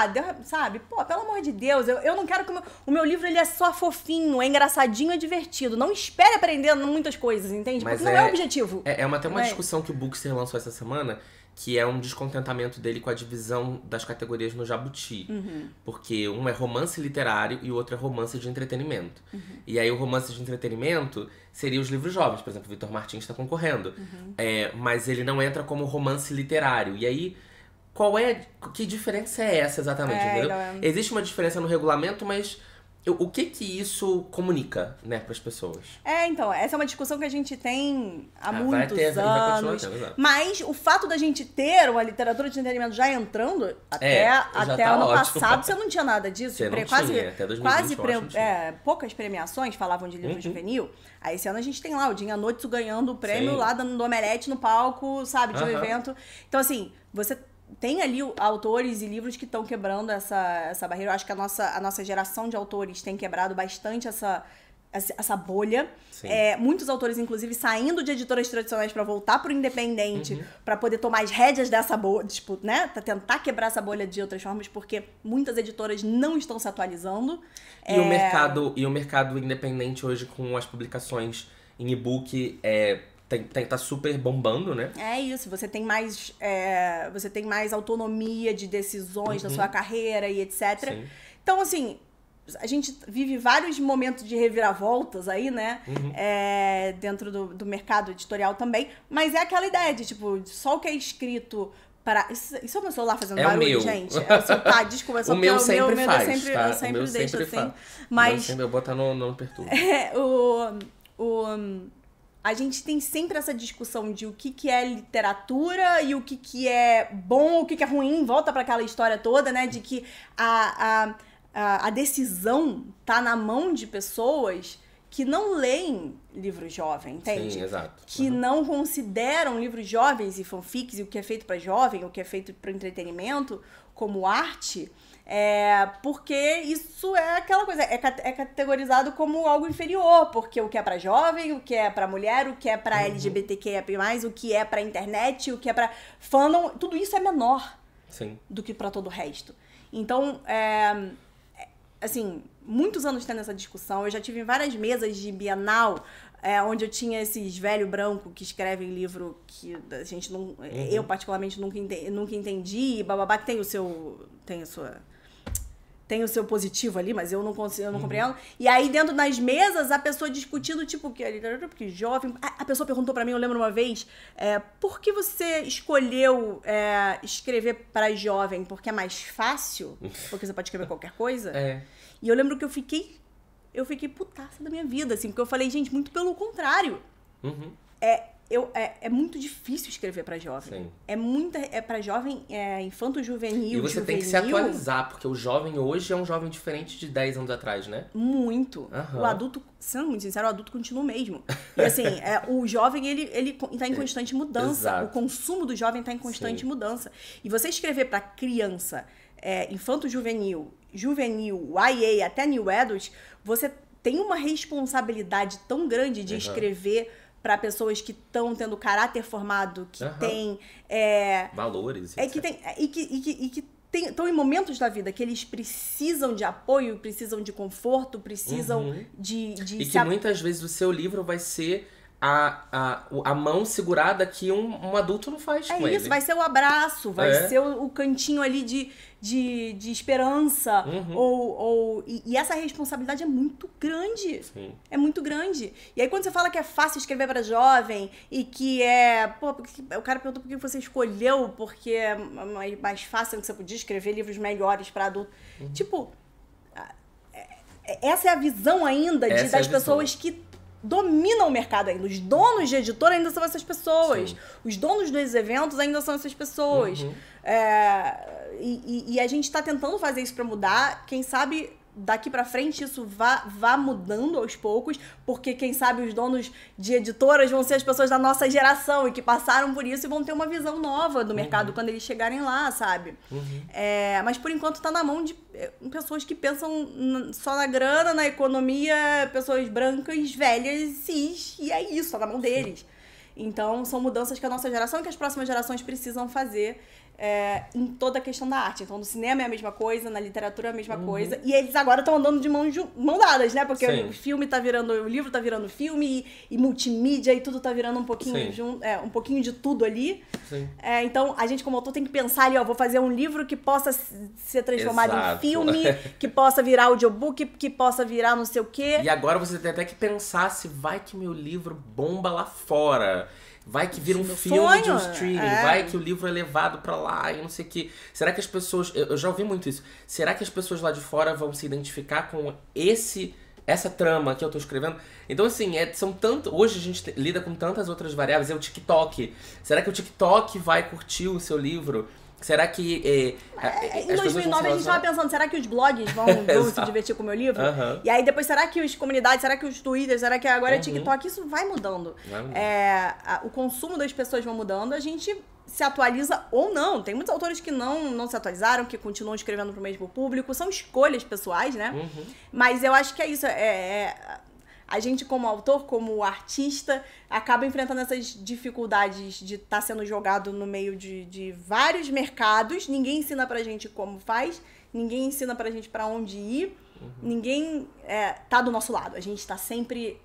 sabe? Pô, pelo amor de Deus, eu não quero que o meu livro, ele é só fofinho, é engraçadinho, é divertido. Não espere aprender muitas coisas, entende? Mas porque não é o objetivo. Até uma discussão que o Bookster lançou essa semana, que é um descontentamento dele com a divisão das categorias no Jabuti. Porque um é romance literário e o outro é romance de entretenimento. E aí o romance de entretenimento seria os livros jovens. Por exemplo, o Vitor Martins está concorrendo. Mas ele não entra como romance literário. E aí, que diferença é essa exatamente? Entendeu? Existe uma diferença no regulamento, mas o que isso comunica, né, para as pessoas? Então, essa é uma discussão que a gente tem há muitos anos. Mas o fato da gente ter uma literatura de entretenimento já entrando, até ano passado, você não tinha nada disso. Você não tinha, até 2020, poucas premiações falavam de livro juvenil. Aí esse ano a gente tem lá o Dinha Notsu ganhando o prêmio lá do Omelete no palco, sabe, de um evento. Então, assim, você tem ali autores e livros que estão quebrando essa barreira. Eu acho que a nossa geração de autores tem quebrado bastante essa bolha. Muitos autores, inclusive, saindo de editoras tradicionais para voltar pro independente, para poder tomar as rédeas dessa bolha, tipo, né? Pra tentar quebrar essa bolha de outras formas, porque muitas editoras não estão se atualizando. E o mercado independente hoje, com as publicações em e-book, tá super bombando, né? É isso, você tem mais autonomia de decisões da sua carreira e etc. Sim. Então, assim, a gente vive vários momentos de reviravoltas aí, né? Dentro do mercado editorial também. Mas é aquela ideia de, tipo, só o que é escrito para... Isso é o meu celular fazendo barulho, gente? É o seu, desculpa, o meu sempre faz, eu sempre deixo assim. Mas... Eu boto no perturbo. A gente tem sempre essa discussão de o que é literatura e o que é bom, o que é ruim. Volta para aquela história toda, né? De que a decisão tá na mão de pessoas que não leem livros jovens, entende? Sim, exato. Que não consideram livros jovens e fanfics e o que é feito para jovem, o que é feito para entretenimento, como arte... porque isso é aquela coisa, é categorizado como algo inferior, porque o que é pra jovem, o que é pra mulher, o que é pra LGBTQIA+, o que é pra internet, o que é pra fandom, tudo isso é menor do que pra todo o resto. Então, assim, muitos anos tendo essa discussão, eu já tive em várias mesas de Bienal, onde eu tinha esses velho branco que escrevem livro que a gente não... Eu, particularmente, nunca entendi, e bababá, que tem o seu positivo ali, mas eu não consigo, eu não compreendo. E aí, dentro das mesas, a pessoa discutindo, tipo, que a literatura, porque jovem... A pessoa perguntou pra mim, eu lembro uma vez, por que você escolheu escrever para jovem? Porque é mais fácil? Porque você pode escrever qualquer coisa? E eu lembro que eu fiquei putaça da minha vida, assim, porque eu falei, gente, muito pelo contrário. É muito difícil escrever pra jovem. Pra jovem, infanto-juvenil, e você tem que se atualizar, porque o jovem hoje é um jovem diferente de 10 anos atrás, né? Muito. O adulto, sendo muito sincero, o adulto continua o mesmo. E assim, o jovem, ele tá em constante mudança. Exato. O consumo do jovem tá em constante mudança. E você escrever pra criança, infanto-juvenil, juvenil, YA, até New Adult, você tem uma responsabilidade tão grande de escrever para pessoas que estão tendo caráter formado, que têm... valores, que estão em momentos da vida que eles precisam de apoio, precisam de conforto, precisam de e que muitas vezes o seu livro vai ser a mão segurada que um adulto não faz com ele. É isso, vai ser o abraço, vai ser o cantinho ali de esperança. E essa responsabilidade é muito grande. É muito grande. E aí quando você fala que é fácil escrever para jovem e que o cara perguntou por que você escolheu, porque é mais fácil que você podia escrever livros melhores para adulto. Tipo, essa é a visão ainda das pessoas que dominam o mercado ainda. Os donos de editora ainda são essas pessoas. Os donos dos eventos ainda são essas pessoas. E a gente tá tentando fazer isso pra mudar. Quem sabe daqui pra frente isso vá mudando aos poucos, porque quem sabe os donos de editoras vão ser as pessoas da nossa geração e que passaram por isso e vão ter uma visão nova do mercado quando eles chegarem lá, sabe? Mas por enquanto tá na mão de pessoas que pensam só na grana, na economia, pessoas brancas, velhas, cis, e é isso, tá na mão deles. Então, são mudanças que a nossa geração e que as próximas gerações precisam fazer em toda a questão da arte. Então, no cinema é a mesma coisa, na literatura é a mesma coisa. E eles agora estão andando de mão dadas, né? Porque o filme tá virando... O livro tá virando filme e multimídia e tudo tá virando um pouquinho junto, um pouquinho de tudo ali. Então, a gente como autor tem que pensar ali, ó, vou fazer um livro que possa ser transformado em filme, que possa virar audiobook, que possa virar não sei o quê. E agora você tem até que pensar se vai que meu livro bomba lá fora. Vai que vira um filme de um streaming, vai que o livro é levado pra lá e não sei o que. Será que as pessoas... Eu já ouvi muito isso. Será que as pessoas lá de fora vão se identificar com essa trama que eu tô escrevendo? Então, assim, são tanto... Hoje a gente lida com tantas outras variáveis. É o TikTok. Será que o TikTok vai curtir o seu livro? Será que... em 2009 a gente tava pensando, será que os blogs vão se divertir com o meu livro? E aí depois, será que as comunidades, será que os Twitter, será que agora é TikTok? Isso vai mudando. O consumo das pessoas vai mudando, a gente se atualiza ou não. Tem muitos autores que não se atualizaram, que continuam escrevendo pro mesmo público. São escolhas pessoais, né? Mas eu acho que é isso. A gente, como autor, como artista, acaba enfrentando essas dificuldades de estar sendo jogado no meio de vários mercados. Ninguém ensina pra gente como faz, ninguém ensina pra gente pra onde ir, ninguém tá do nosso lado. A gente tá sempre...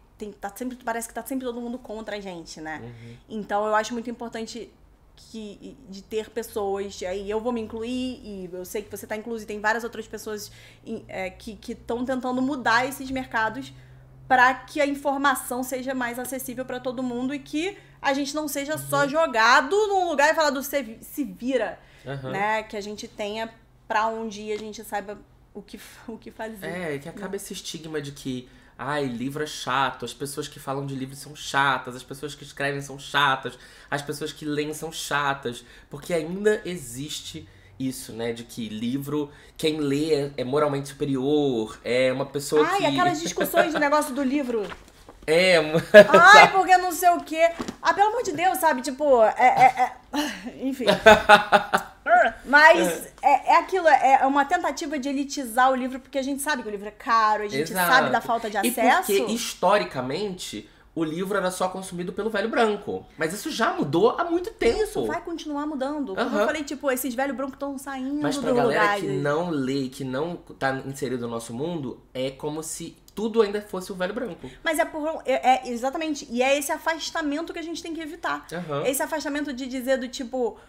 parece que tá sempre todo mundo contra a gente, né? Então, eu acho muito importante de ter pessoas, aí eu vou me incluir, e eu sei que você tá incluso, e tem várias outras pessoas que estão tentando mudar esses mercados para que a informação seja mais acessível para todo mundo e que a gente não seja só jogado num lugar e falar do se vira, né? Que a gente tenha para onde ir, a gente saiba o que fazer. Que acaba esse estigma de que livro é chato, as pessoas que falam de livro são chatas, as pessoas que escrevem são chatas, as pessoas que leem são chatas, porque ainda existe isso, né, de que livro, quem lê é moralmente superior, é uma pessoa que... E aquelas discussões do negócio do livro. Sabe? Porque não sei o quê. Pelo amor de Deus, sabe, tipo, enfim. Mas é aquilo, é uma tentativa de elitizar o livro, porque a gente sabe que o livro é caro, a gente sabe da falta de acesso. E porque, historicamente, o livro era só consumido pelo velho branco. Mas isso já mudou há muito tempo. Isso vai continuar mudando. Como eu falei, tipo, esses velhos brancos estão saindo do lugar. Mas pra galera que não lê, que não tá inserido no nosso mundo, é como se tudo ainda fosse o velho branco. Mas exatamente. E é esse afastamento que a gente tem que evitar. Esse afastamento de dizer do tipo...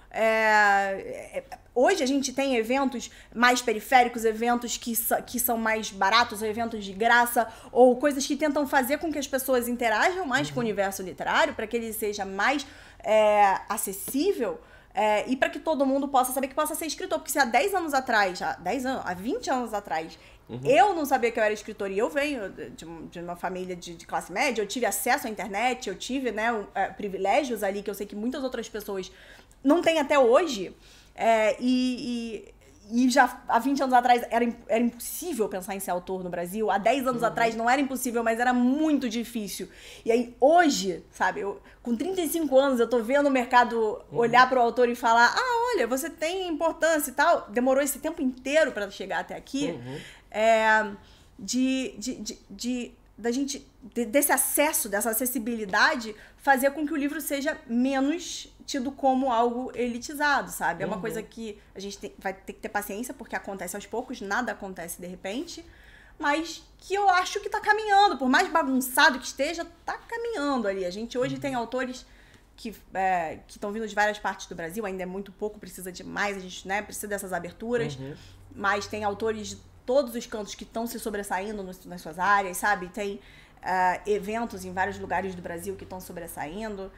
Hoje a gente tem eventos mais periféricos, eventos que são mais baratos, eventos de graça, ou coisas que tentam fazer com que as pessoas interajam mais com o universo literário, para que ele seja mais acessível, e para que todo mundo possa saber que possa ser escritor. Porque se há 10 anos atrás, há 20 anos atrás, eu não sabia que eu era escritora, e eu venho de uma família de classe média, eu tive acesso à internet, eu tive, né, privilégios ali que eu sei que muitas outras pessoas não têm até hoje. E já há 20 anos atrás era impossível pensar em ser autor no Brasil. Há 10 anos atrás não era impossível, mas era muito difícil. E aí hoje, sabe, com 35 anos eu tô vendo o mercado olhar pro autor e falar: olha, você tem importância e tal. Demorou esse tempo inteiro para chegar até aqui. Da gente, desse acesso, dessa acessibilidade, fazer com que o livro seja menos tido como algo elitizado, sabe? É uma coisa que a gente vai ter que ter paciência, porque acontece aos poucos, nada acontece de repente, mas que eu acho que tá caminhando, por mais bagunçado que esteja, tá caminhando ali. A gente hoje tem autores que estão vindo de várias partes do Brasil, ainda é muito pouco, precisa de mais, a gente, né, precisa dessas aberturas, mas tem autores de todos os cantos que estão se sobressaindo nas suas áreas, sabe? Tem eventos em vários lugares do Brasil que estão sobressaindo.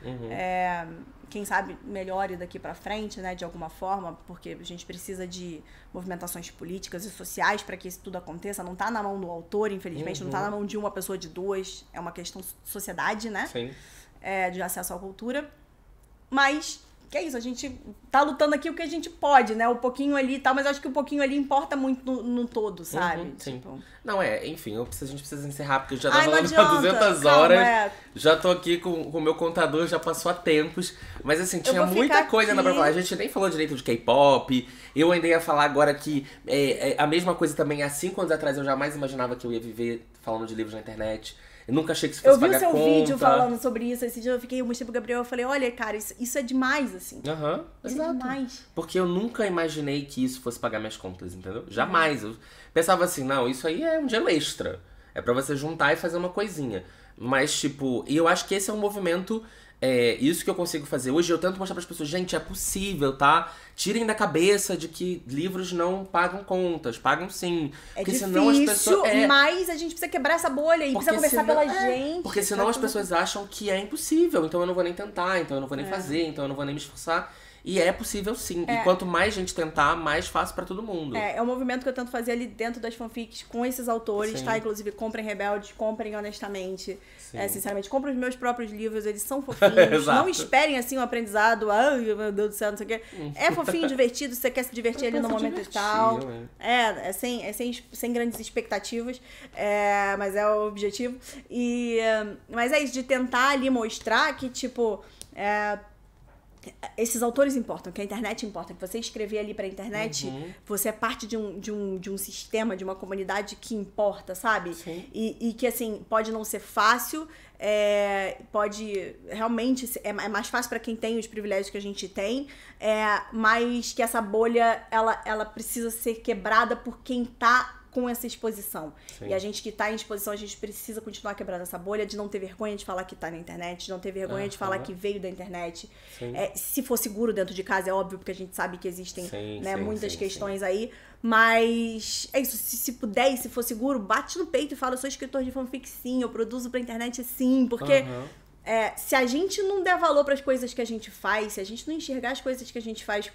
Quem sabe melhore daqui pra frente, né, de alguma forma, porque a gente precisa de movimentações políticas e sociais para que isso tudo aconteça. Não tá na mão do autor, infelizmente, não tá na mão de uma pessoa, de duas. É uma questão de sociedade, né? Sim. De acesso à cultura. Mas que é isso, a gente tá lutando aqui o que a gente pode, né? O pouquinho ali e tal, mas eu acho que o pouquinho ali importa muito no todo, sabe? Sim. Tipo... Não, enfim, a gente precisa encerrar, porque eu já tô Ai, não falando há adianta. 200 Calma, horas. Já tô aqui com o meu contador, já passou há tempos. Mas assim, tinha vou muita ficar coisa ainda pra aqui. falar. A gente nem falou direito de K-pop. Eu ainda ia falar agora que a mesma coisa também, há 5 anos atrás, eu jamais imaginava que eu ia viver falando de livros na internet. Eu nunca achei que isso fosse Eu vi o pagar seu conta. vídeo falando sobre isso. Esse dia eu mostrei pro Gabriel, eu falei, olha, cara, isso é demais, assim. Aham, Isso exato. é demais. Porque eu nunca imaginei que isso fosse pagar minhas contas, entendeu? Jamais. Eu pensava assim, não, isso aí é um dinheiro extra. É pra você juntar e fazer uma coisinha. Mas, tipo, e eu acho que esse é um movimento, isso que eu consigo fazer. Hoje eu tento mostrar pras pessoas, gente, é possível, tá? Tirem da cabeça de que livros não pagam contas. Pagam sim. É Porque difícil, senão as pessoas... mas a gente precisa quebrar essa bolha e precisa conversar pela gente. Porque senão as pessoas acham que é impossível. Então eu não vou nem tentar, então eu não vou nem fazer, então eu não vou nem me esforçar. E é possível sim. E quanto mais gente tentar, mais fácil pra todo mundo. É um movimento que eu tento fazer ali dentro das fanfics com esses autores, Sim. tá? Inclusive, comprem Rebeldes, comprem honestamente. Sim. Sinceramente, comprem os meus próprios livros, eles são fofinhos. Exato. Não esperem, assim, um aprendizado. Ai, meu Deus do céu, não sei o quê. É fofinho, divertido, se você quer se divertir ali no momento e tal. Sem grandes expectativas, mas é o objetivo. Mas é isso, de tentar ali mostrar que, tipo... esses autores importam, que a internet importa, que você escrever ali pra internet, você é parte de um sistema, de uma comunidade que importa, sabe? Sim. E que, assim, pode não ser fácil, pode realmente é mais fácil pra quem tem os privilégios que a gente tem, mas que essa bolha, ela precisa ser quebrada por quem tá com essa exposição. Sim. E a gente que tá em exposição, a gente precisa continuar quebrando essa bolha, de não ter vergonha de falar que tá na internet, de não ter vergonha de falar que veio da internet. Se for seguro dentro de casa, é óbvio, porque a gente sabe que existem muitas questões aí. Mas é isso, se puder e se for seguro, bate no peito e fala, eu sou escritor de fanfic sim, eu produzo pra internet sim, porque... se a gente não der valor pras coisas que a gente faz, se a gente não enxergar as coisas que a gente faz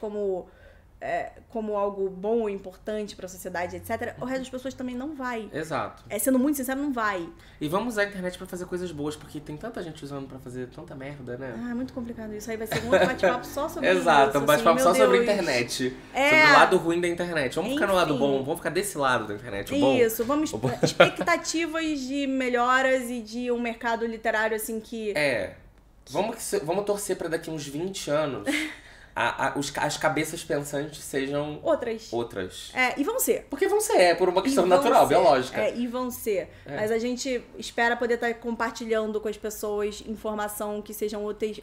como algo bom ou importante pra sociedade, etc., o resto das pessoas também não vai. Exato. Sendo muito sincero, não vai. E vamos usar a internet pra fazer coisas boas, porque tem tanta gente usando pra fazer tanta merda, né? É muito complicado isso. Aí vai ser um outro bate-papo só sobre isso. Exato, um bate-papo assim, só sobre a Deus. internet. Sobre o lado ruim da internet. Vamos ficar no lado bom, vamos ficar desse lado da internet, o bom. Isso, vamos... expectativas de melhoras e de um mercado literário, assim, que... Vamos torcer pra daqui uns 20 anos... as cabeças pensantes sejam outras. E vão ser. Porque vão ser, por uma questão natural, biológica. E vão ser. Mas a gente espera poder estar compartilhando com as pessoas informações que sejam úteis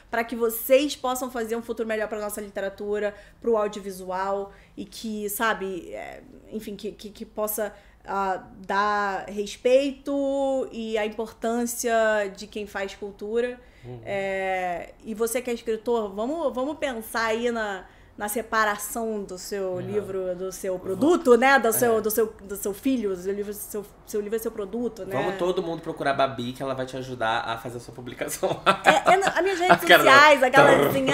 para que vocês possam fazer um futuro melhor para nossa literatura, para o audiovisual e que, sabe, enfim, que possa dar respeito e a importância de quem faz cultura. E você que é escritor, vamos pensar aí na separação do seu livro, do seu produto, né? Do seu filho, o seu livro é seu produto, né? Vamos todo mundo procurar a Babi, que ela vai te ajudar a fazer a sua publicação. As minhas redes sociais, aquela assim,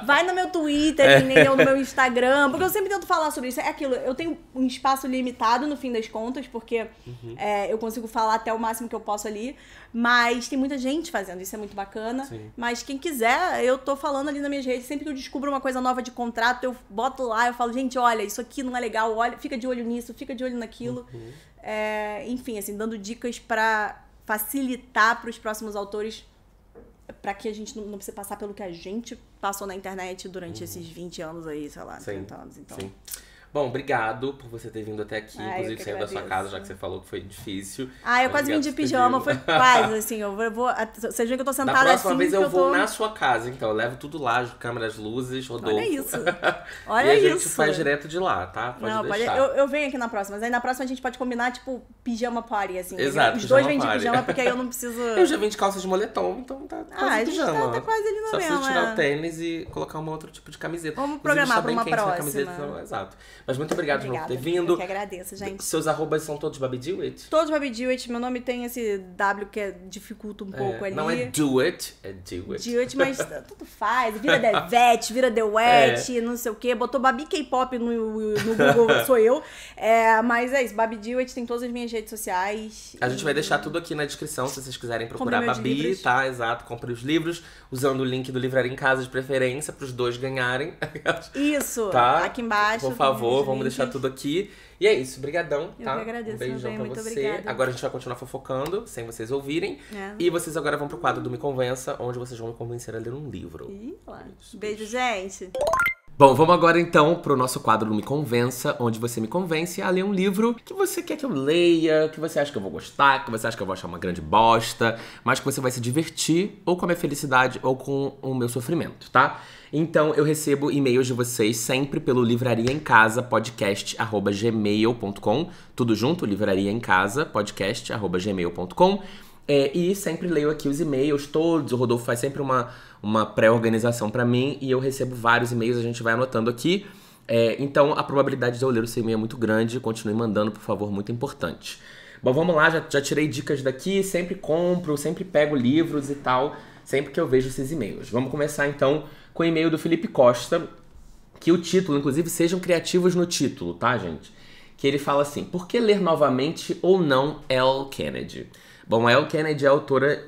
vai no meu Twitter, nem eu no meu Instagram, porque eu sempre tento falar sobre isso. É aquilo, eu tenho um espaço limitado no fim das contas, porque eu consigo falar até o máximo que eu posso ali, mas tem muita gente fazendo, isso é muito bacana. Sim. Mas quem quiser, eu tô falando ali nas minhas redes, sempre que eu descubro uma coisa nova de contrato, eu boto lá, eu falo, gente, olha, isso aqui não é legal, olha, fica de olho nisso, fica de olho naquilo. Enfim, assim, dando dicas pra facilitar pros próximos autores, pra que a gente não precise passar pelo que a gente passou na internet durante esses 20 anos aí, sei lá, 30 anos, então. Sim. Bom, obrigado por você ter vindo até aqui, inclusive saindo da sua casa, já que você falou que foi difícil. Eu quase vim de pijama, foi quase, assim, vocês veem que eu tô sentada assim. Da próxima vez eu vou na sua casa, então, eu levo tudo lá, câmeras, luzes, Rodolfo. Olha isso. E a gente faz direto de lá, tá? Pode deixar. Eu venho aqui na próxima, mas aí na próxima a gente pode combinar, tipo, pijama party, assim. Exato, os dois vêm de pijama, porque aí eu não preciso... Eu já vim de calça de moletom, então tá quase pijama. A gente tá quase ali no Só mesmo, precisa tirar o tênis e colocar um outro tipo de camiseta. Vamos programar pra uma próxima. Exato. Mas muito obrigado de novo por ter vindo. Eu que agradeço, gente. Seus arrobas são todos Babi Dewitt? Todos Babi Dewitt. Meu nome tem esse W que dificulta um pouco ali. Não é Do It, é Dewitt. Dewitt, mas tudo faz. Vira Devette, vira Dewette, não sei o quê. Botou Babi K-pop no Google, sou eu. Mas é isso, Babi Dewitt tem todas as minhas redes sociais. A gente vai deixar tudo aqui na descrição, se vocês quiserem procurar Babi, tá? Exato, compre os livros, usando o link do Livraria em Casa de preferência, pros dois ganharem. Isso, tá? Aqui embaixo. Por favor, vamos deixar tudo aqui. E é isso, brigadão, tá? Eu que agradeço, um beijão pra muito você. obrigada. Agora a gente vai continuar fofocando, sem vocês ouvirem. E vocês agora vão pro quadro do Me Convença, onde vocês vão me convencer a ler um livro. Beijo, gente. Bom, vamos agora então pro nosso quadro do Me Convença, onde você me convence a ler um livro que você quer que eu leia, que você acha que eu vou gostar, que você acha que eu vou achar uma grande bosta, mas que você vai se divertir, ou com a minha felicidade, ou com o meu sofrimento, tá? Então, eu recebo e-mails de vocês sempre pelo livrariaemcasa.podcast@gmail.com, tudo junto, livrariaemcasa.podcast@gmail.com. E sempre leio aqui os e-mails todos, o Rodolfo faz sempre uma pré-organização pra mim e eu recebo vários e-mails, a gente vai anotando aqui. Então a probabilidade de eu ler o seu e-mail é muito grande, continue mandando, por favor, muito importante. Bom, vamos lá, já tirei dicas daqui, sempre compro, sempre pego livros e tal, sempre que eu vejo esses e-mails. Vamos começar então com o e-mail do Felipe Costa, que o título, inclusive, sejam criativos no título, tá, gente? Que ele fala assim: por que ler novamente ou não Elle Kennedy? Bom, a Elle Kennedy é autora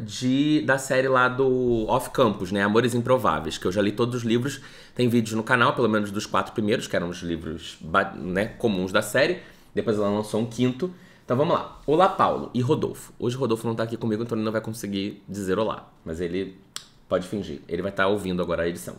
da série lá do Off Campus, né? Amores Improváveis, que eu já li todos os livros. Tem vídeos no canal, pelo menos dos 4 primeiros, que eram os livros, né, comuns da série. Depois ela lançou um 5º. Então vamos lá. Olá, Paulo e Rodolfo. Hoje o Rodolfo não tá aqui comigo, então ele não vai conseguir dizer olá. Mas ele pode fingir. Ele vai estar ouvindo agora a edição.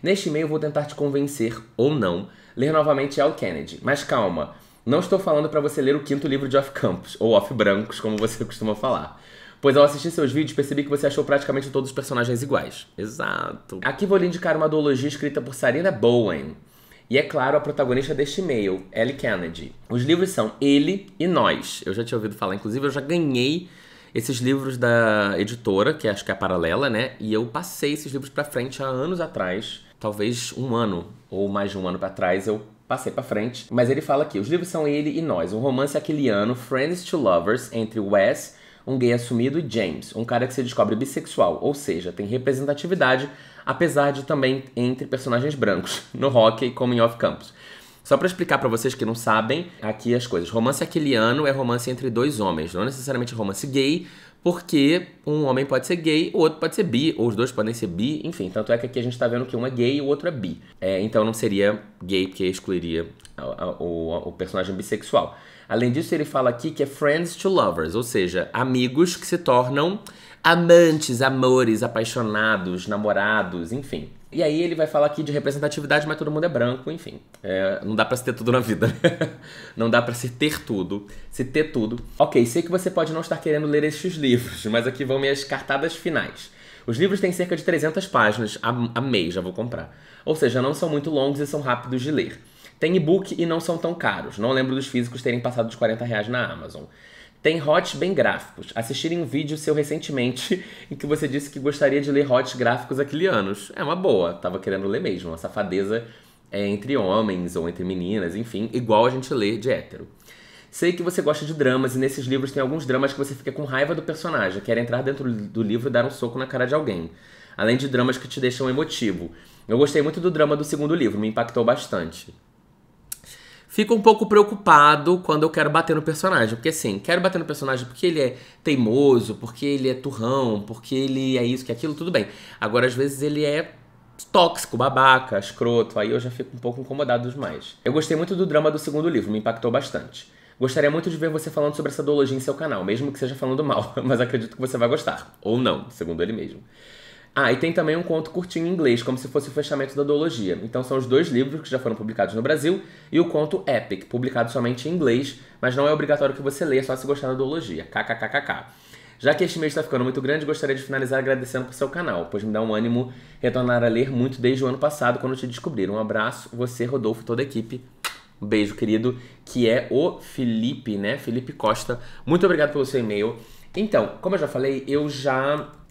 Neste e-mail eu vou tentar te convencer, ou não, ler novamente Elle Kennedy. Mas calma. Não estou falando para você ler o 5º livro de Off Campus, ou Off Brancos, como você costuma falar. Pois ao assistir seus vídeos, percebi que você achou praticamente todos os personagens iguais. Exato. Aqui vou lhe indicar uma duologia escrita por Sarina Bowen. E é claro, a protagonista deste e-mail, Elle Kennedy. Os livros são Ele e Nós. Eu já tinha ouvido falar, inclusive eu já ganhei esses livros da editora, que acho que é a Paralela, né? E eu passei esses livros pra frente há anos atrás. Talvez um ano, ou mais de um ano pra trás, eu passei pra frente. Mas ele fala aqui, os livros são Ele e Nós, um romance aquiliano, Friends to Lovers, entre Wes, um gay assumido, e James, um cara que se descobre bissexual, ou seja, tem representatividade, apesar de também entre personagens brancos, no hockey como em Off Campus. Só pra explicar pra vocês que não sabem, aqui as coisas. Romance aquiliano é romance entre 2 homens, não necessariamente romance gay, porque um homem pode ser gay, o outro pode ser bi, ou os dois podem ser bi, enfim. Tanto é que aqui a gente tá vendo que um é gay e o outro é bi. Então não seria gay, porque excluiria o personagem bissexual. Além disso, ele fala aqui que é friends to lovers, ou seja, amigos que se tornam amantes, amores, apaixonados, namorados, enfim. E aí ele vai falar aqui de representatividade, mas todo mundo é branco, enfim. Não dá pra se ter tudo na vida, né? Não dá pra se ter tudo. Ok, sei que você pode não estar querendo ler estes livros, mas aqui vão minhas cartadas finais. Os livros têm cerca de 300 páginas, amei, já vou comprar. Ou seja, não são muito longos e são rápidos de ler. Tem e-book e não são tão caros. Não lembro dos físicos terem passado dos R$40 na Amazon. Tem hots bem gráficos. Assistirem um vídeo seu recentemente em que você disse que gostaria de ler hots gráficos aquilianos. É uma boa, tava querendo ler mesmo. Uma safadeza entre homens ou entre meninas, enfim, igual a gente lê de hétero. Sei que você gosta de dramas e nesses livros tem alguns dramas que você fica com raiva do personagem, quer entrar dentro do livro e dar um soco na cara de alguém. Além de dramas que te deixam emotivo. Eu gostei muito do drama do 2º livro, me impactou bastante. Fico um pouco preocupado quando eu quero bater no personagem. Porque assim, quero bater no personagem porque ele é teimoso, porque ele é turrão, porque ele é isso, que é aquilo, tudo bem. Agora, às vezes, ele é tóxico, babaca, escroto. Aí eu já fico um pouco incomodado demais. Eu gostei muito do drama do 2º livro, me impactou bastante. Gostaria muito de ver você falando sobre essa duologia em seu canal, mesmo que seja falando mal. Mas acredito que você vai gostar. Ou não, segundo ele mesmo. E tem também um conto curtinho em inglês, como se fosse o fechamento da duologia. Então são os 2 livros que já foram publicados no Brasil e o conto Epic, publicado somente em inglês, mas não é obrigatório que você leia, só se gostar da duologia. KKKKK. Já que este mês está ficando muito grande, gostaria de finalizar agradecendo por seu canal, pois me dá um ânimo retornar a ler muito desde o ano passado, quando te descobrir. Um abraço, você, Rodolfo e toda a equipe. Um beijo, querido, que é o Felipe, né? Felipe Costa. Muito obrigado pelo seu e-mail. Então, como eu já falei,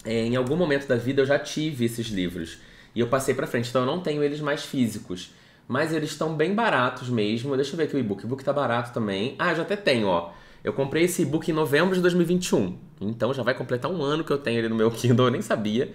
em algum momento da vida eu já tive esses livros e eu passei pra frente, então eu não tenho eles mais físicos. mas eles estão bem baratos mesmo. Deixa eu ver aqui o e-book. O e-book tá barato também. Ah, eu já até tenho, ó. Eu comprei esse e-book em novembro de 2021. Então já vai completar um ano que eu tenho ele no meu Kindle, eu nem sabia.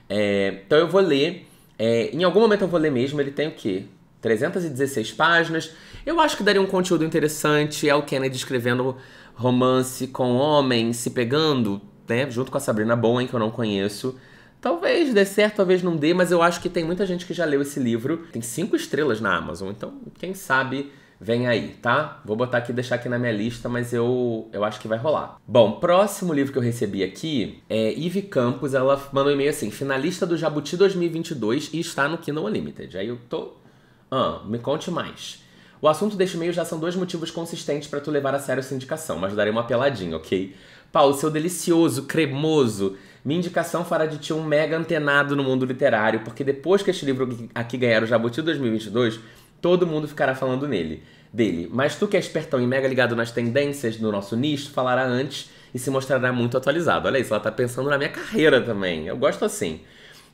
Então eu vou ler. Em algum momento eu vou ler mesmo. Ele tem o quê? 316 páginas. Eu acho que daria um conteúdo interessante. É o Kennedy escrevendo romance com homens se pegando, né? Junto com a Sabrina Bowen, que eu não conheço. Talvez dê certo, talvez não dê, mas eu acho que tem muita gente que já leu esse livro. Tem 5 estrelas na Amazon, então quem sabe vem aí, tá? Vou botar aqui, deixar aqui na minha lista, mas eu acho que vai rolar. Bom, próximo livro que eu recebi aqui é Ivy Campos. Ela mandou um e-mail assim: finalista do Jabuti 2022 e está no Kindle Unlimited. Aí eu tô... me conte mais. O assunto deste e-mail já são 2 motivos consistentes pra tu levar a sério essa indicação, mas darei uma peladinha, ok? Paulo, seu delicioso, cremoso, minha indicação fará de ti um mega antenado no mundo literário, porque depois que este livro aqui ganhar o Jabuti 2022, todo mundo ficará falando dele. Mas tu que é espertão e mega ligado nas tendências do nosso nicho, falará antes e se mostrará muito atualizado. Olha isso, ela tá pensando na minha carreira também. Eu gosto assim.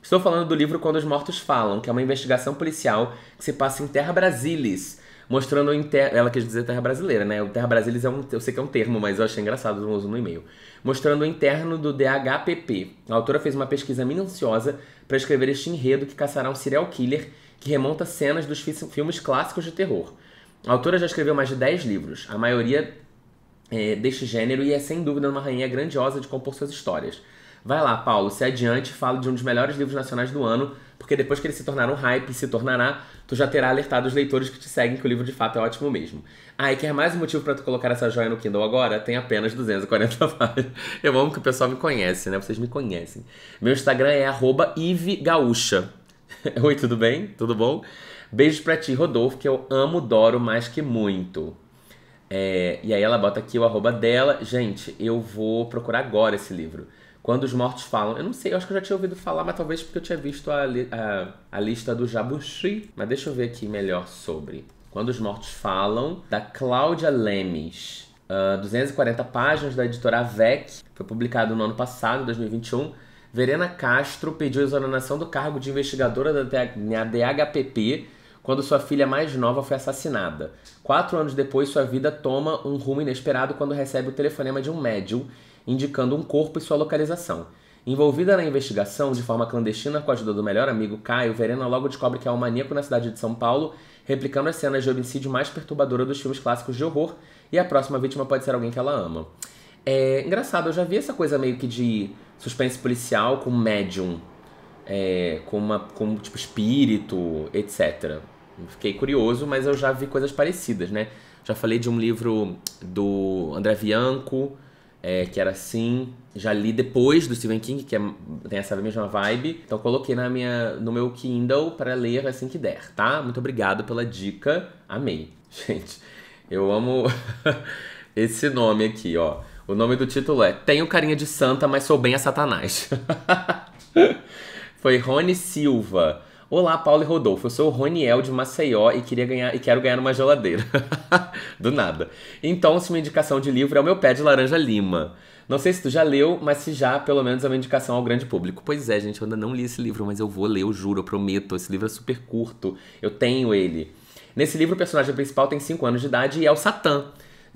Estou falando do livro Quando os Mortos Falam, que é uma investigação policial que se passa em Terra Brasilis, mostrando ela quis dizer Terra Brasileira, né? O Terra Brasilis eu sei que é um termo, mas eu achei engraçado no uso no e-mail. Mostrando o interno do DHPP. A autora fez uma pesquisa minuciosa para escrever este enredo que caçará um serial killer que remonta cenas dos filmes clássicos de terror. A autora já escreveu mais de 10 livros, a maioria deste gênero, e é sem dúvida uma rainha grandiosa de compor suas histórias. Vai lá, Paulo, se adiante, fala de um dos melhores livros nacionais do ano, porque depois que ele se tornar um hype e se tornará, tu já terá alertado os leitores que te seguem que o livro de fato é ótimo mesmo. E quer mais um motivo pra tu colocar essa joia no Kindle agora? Tem apenas 240 páginas. Eu amo que o pessoal me conhece, né? Vocês me conhecem. Meu Instagram é @ivegaúcha. Oi, tudo bem? Tudo bom? Beijos pra ti, Rodolfo, que eu amo, adoro mais que muito. E aí ela bota aqui o @ dela. Gente, eu vou procurar agora esse livro. Quando os Mortos Falam. Eu não sei, eu acho que eu já tinha ouvido falar, mas talvez porque eu tinha visto a lista do Jabuti. Mas deixa eu ver aqui melhor sobre. Quando os Mortos Falam, da Cláudia Lemes. 240 páginas, da editora Avec. Foi publicado no ano passado, 2021. Verena Castro pediu exoneração do cargo de investigadora da DHPP quando sua filha mais nova foi assassinada. 4 anos depois, sua vida toma um rumo inesperado quando recebe o telefonema de um médium indicando um corpo e sua localização. Envolvida na investigação, de forma clandestina com a ajuda do melhor amigo Caio, Verena logo descobre que há um maníaco na cidade de São Paulo, replicando as cenas de homicídio mais perturbadoras dos filmes clássicos de horror, e a próxima vítima pode ser alguém que ela ama. Engraçado, eu já vi essa coisa meio que de suspense policial com médium, com tipo espírito, etc. Fiquei curioso, mas eu já vi coisas parecidas, né? Já falei de um livro do André Bianco, que era assim. Já li depois do Stephen King, que tem essa mesma vibe. Então coloquei no meu Kindle para ler assim que der, tá? Muito obrigado pela dica. Amei. Gente, eu amo esse nome aqui, ó. O nome do título é Tenho Carinha de Santa, mas sou bem a Satanás. Foi Rony Silva. Olá, Paulo e Rodolfo. Eu sou o Roniel de Maceió e quero ganhar uma geladeira. Do nada. Então, se uma indicação de livro é o meu pé de laranja lima. Não sei se tu já leu, mas se já, pelo menos é uma indicação ao grande público. Pois é, gente, eu ainda não li esse livro, mas eu vou ler, eu juro, eu prometo. Esse livro é super curto. Eu tenho ele. Nesse livro, o personagem principal tem 5 anos de idade e é o Satã.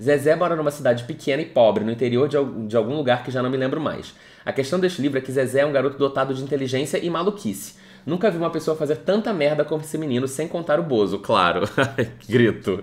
Zezé mora numa cidade pequena e pobre, no interior de algum lugar que já não me lembro mais. A questão deste livro é que Zezé é um garoto dotado de inteligência e maluquice. Nunca vi uma pessoa fazer tanta merda como esse menino, sem contar o Bozo, claro. Grito.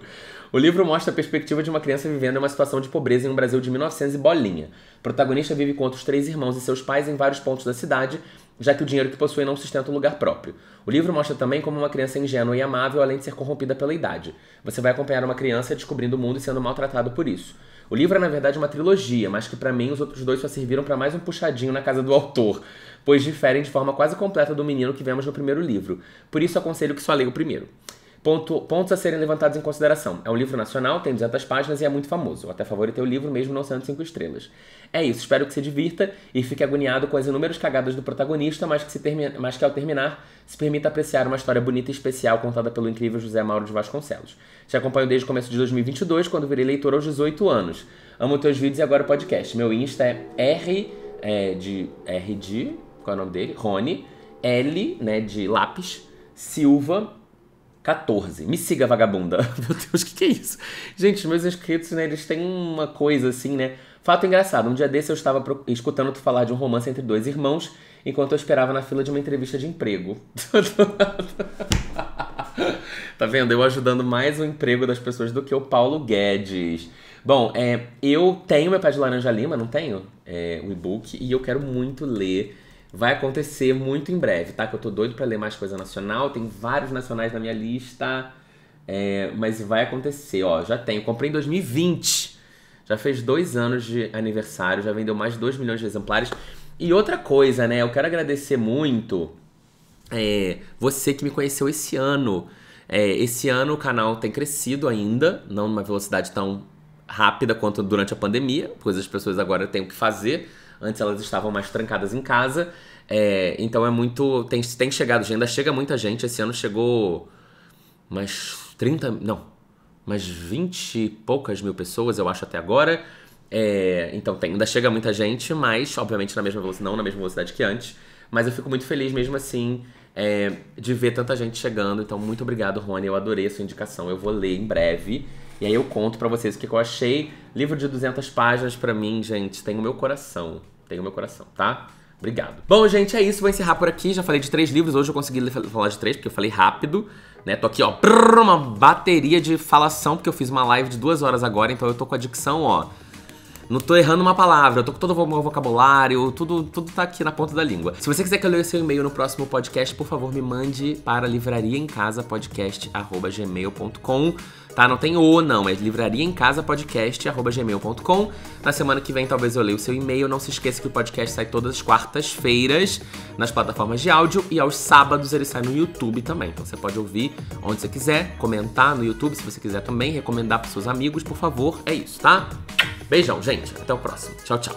O livro mostra a perspectiva de uma criança vivendo em uma situação de pobreza em um Brasil de 1900 e bolinha. O protagonista vive com outros 3 irmãos e seus pais em vários pontos da cidade, já que o dinheiro que possui não sustenta um lugar próprio. O livro mostra também como uma criança ingênua e amável, além de ser corrompida pela idade. Você vai acompanhar uma criança descobrindo o mundo e sendo maltratado por isso. O livro é, na verdade, uma trilogia, mas que pra mim os outros 2 só serviram pra mais um puxadinho na casa do autor, pois diferem de forma quase completa do menino que vemos no primeiro livro. Por isso aconselho que só leia o primeiro. Pontos a serem levantados em consideração. É um livro nacional, tem 200 páginas e é muito famoso. Eu até favoritei o livro mesmo não sendo 5 estrelas. É isso, espero que se divirta e fique agoniado com as inúmeras cagadas do protagonista, mas que ao terminar se permita apreciar uma história bonita e especial contada pelo incrível José Mauro de Vasconcelos. Te acompanho desde o começo de 2022, quando virei leitor aos 18 anos. Amo teus vídeos e agora o podcast. Meu Insta é qual é o nome dele? Rony, L, né, de lápis, Silva, 14. Me siga, vagabunda. Meu Deus, o que é isso? Gente, os meus inscritos, né, eles têm uma coisa assim, né? Fato engraçado, um dia desse eu estava escutando tu falar de um romance entre dois irmãos, enquanto eu esperava na fila de uma entrevista de emprego. Tá vendo? Eu ajudando mais o emprego das pessoas do que o Paulo Guedes. Bom, eu tenho meu Pé de Laranja Lima, não tenho? O e-book, e eu quero muito ler. Vai acontecer muito em breve, tá? Que eu tô doido pra ler mais coisa nacional. Tem vários nacionais na minha lista. Mas vai acontecer, ó. Já tenho. Comprei em 2020. Já fez 2 anos de aniversário. Já vendeu mais de 2 milhões de exemplares. E outra coisa, né? Eu quero agradecer muito você que me conheceu esse ano. Esse ano o canal tem crescido ainda. Não numa velocidade tão rápida quanto durante a pandemia. Pois as pessoas agora têm o que fazer. Antes elas estavam mais trancadas em casa. Então é muito... Tem chegado gente, ainda chega muita gente. Esse ano chegou mais 30... Não, mais 20 e poucas mil pessoas, eu acho, até agora. Então ainda chega muita gente, mas obviamente não na mesma velocidade que antes. Mas eu fico muito feliz mesmo assim de ver tanta gente chegando. Então muito obrigado, Rony. Eu adorei a sua indicação. Eu vou ler em breve. E aí eu conto pra vocês o que eu achei. Livro de 200 páginas pra mim, gente, tem o meu coração. Tem o meu coração, tá? Obrigado. Bom, gente, é isso. Vou encerrar por aqui. Já falei de 3 livros. Hoje eu consegui falar de 3, porque eu falei rápido, né? Tô aqui, ó, uma bateria de falação, porque eu fiz uma live de 2 horas agora. Então eu tô com a dicção, ó. Não tô errando uma palavra, eu tô com todo o meu vocabulário, tudo tá aqui na ponta da língua. Se você quiser que eu leia seu e-mail no próximo podcast, por favor, me mande para livrariaemcasapodcast@gmail.com, tá? Não tem o, não, é livrariaemcasapodcast@gmail.com. Na semana que vem, talvez eu leia o seu e-mail. Não se esqueça que o podcast sai todas as quartas-feiras nas plataformas de áudio e aos sábados ele sai no YouTube também. Então você pode ouvir onde você quiser, comentar no YouTube se você quiser também, recomendar para seus amigos, por favor. É isso, tá? Beijão, gente. Até o próximo. Tchau, tchau.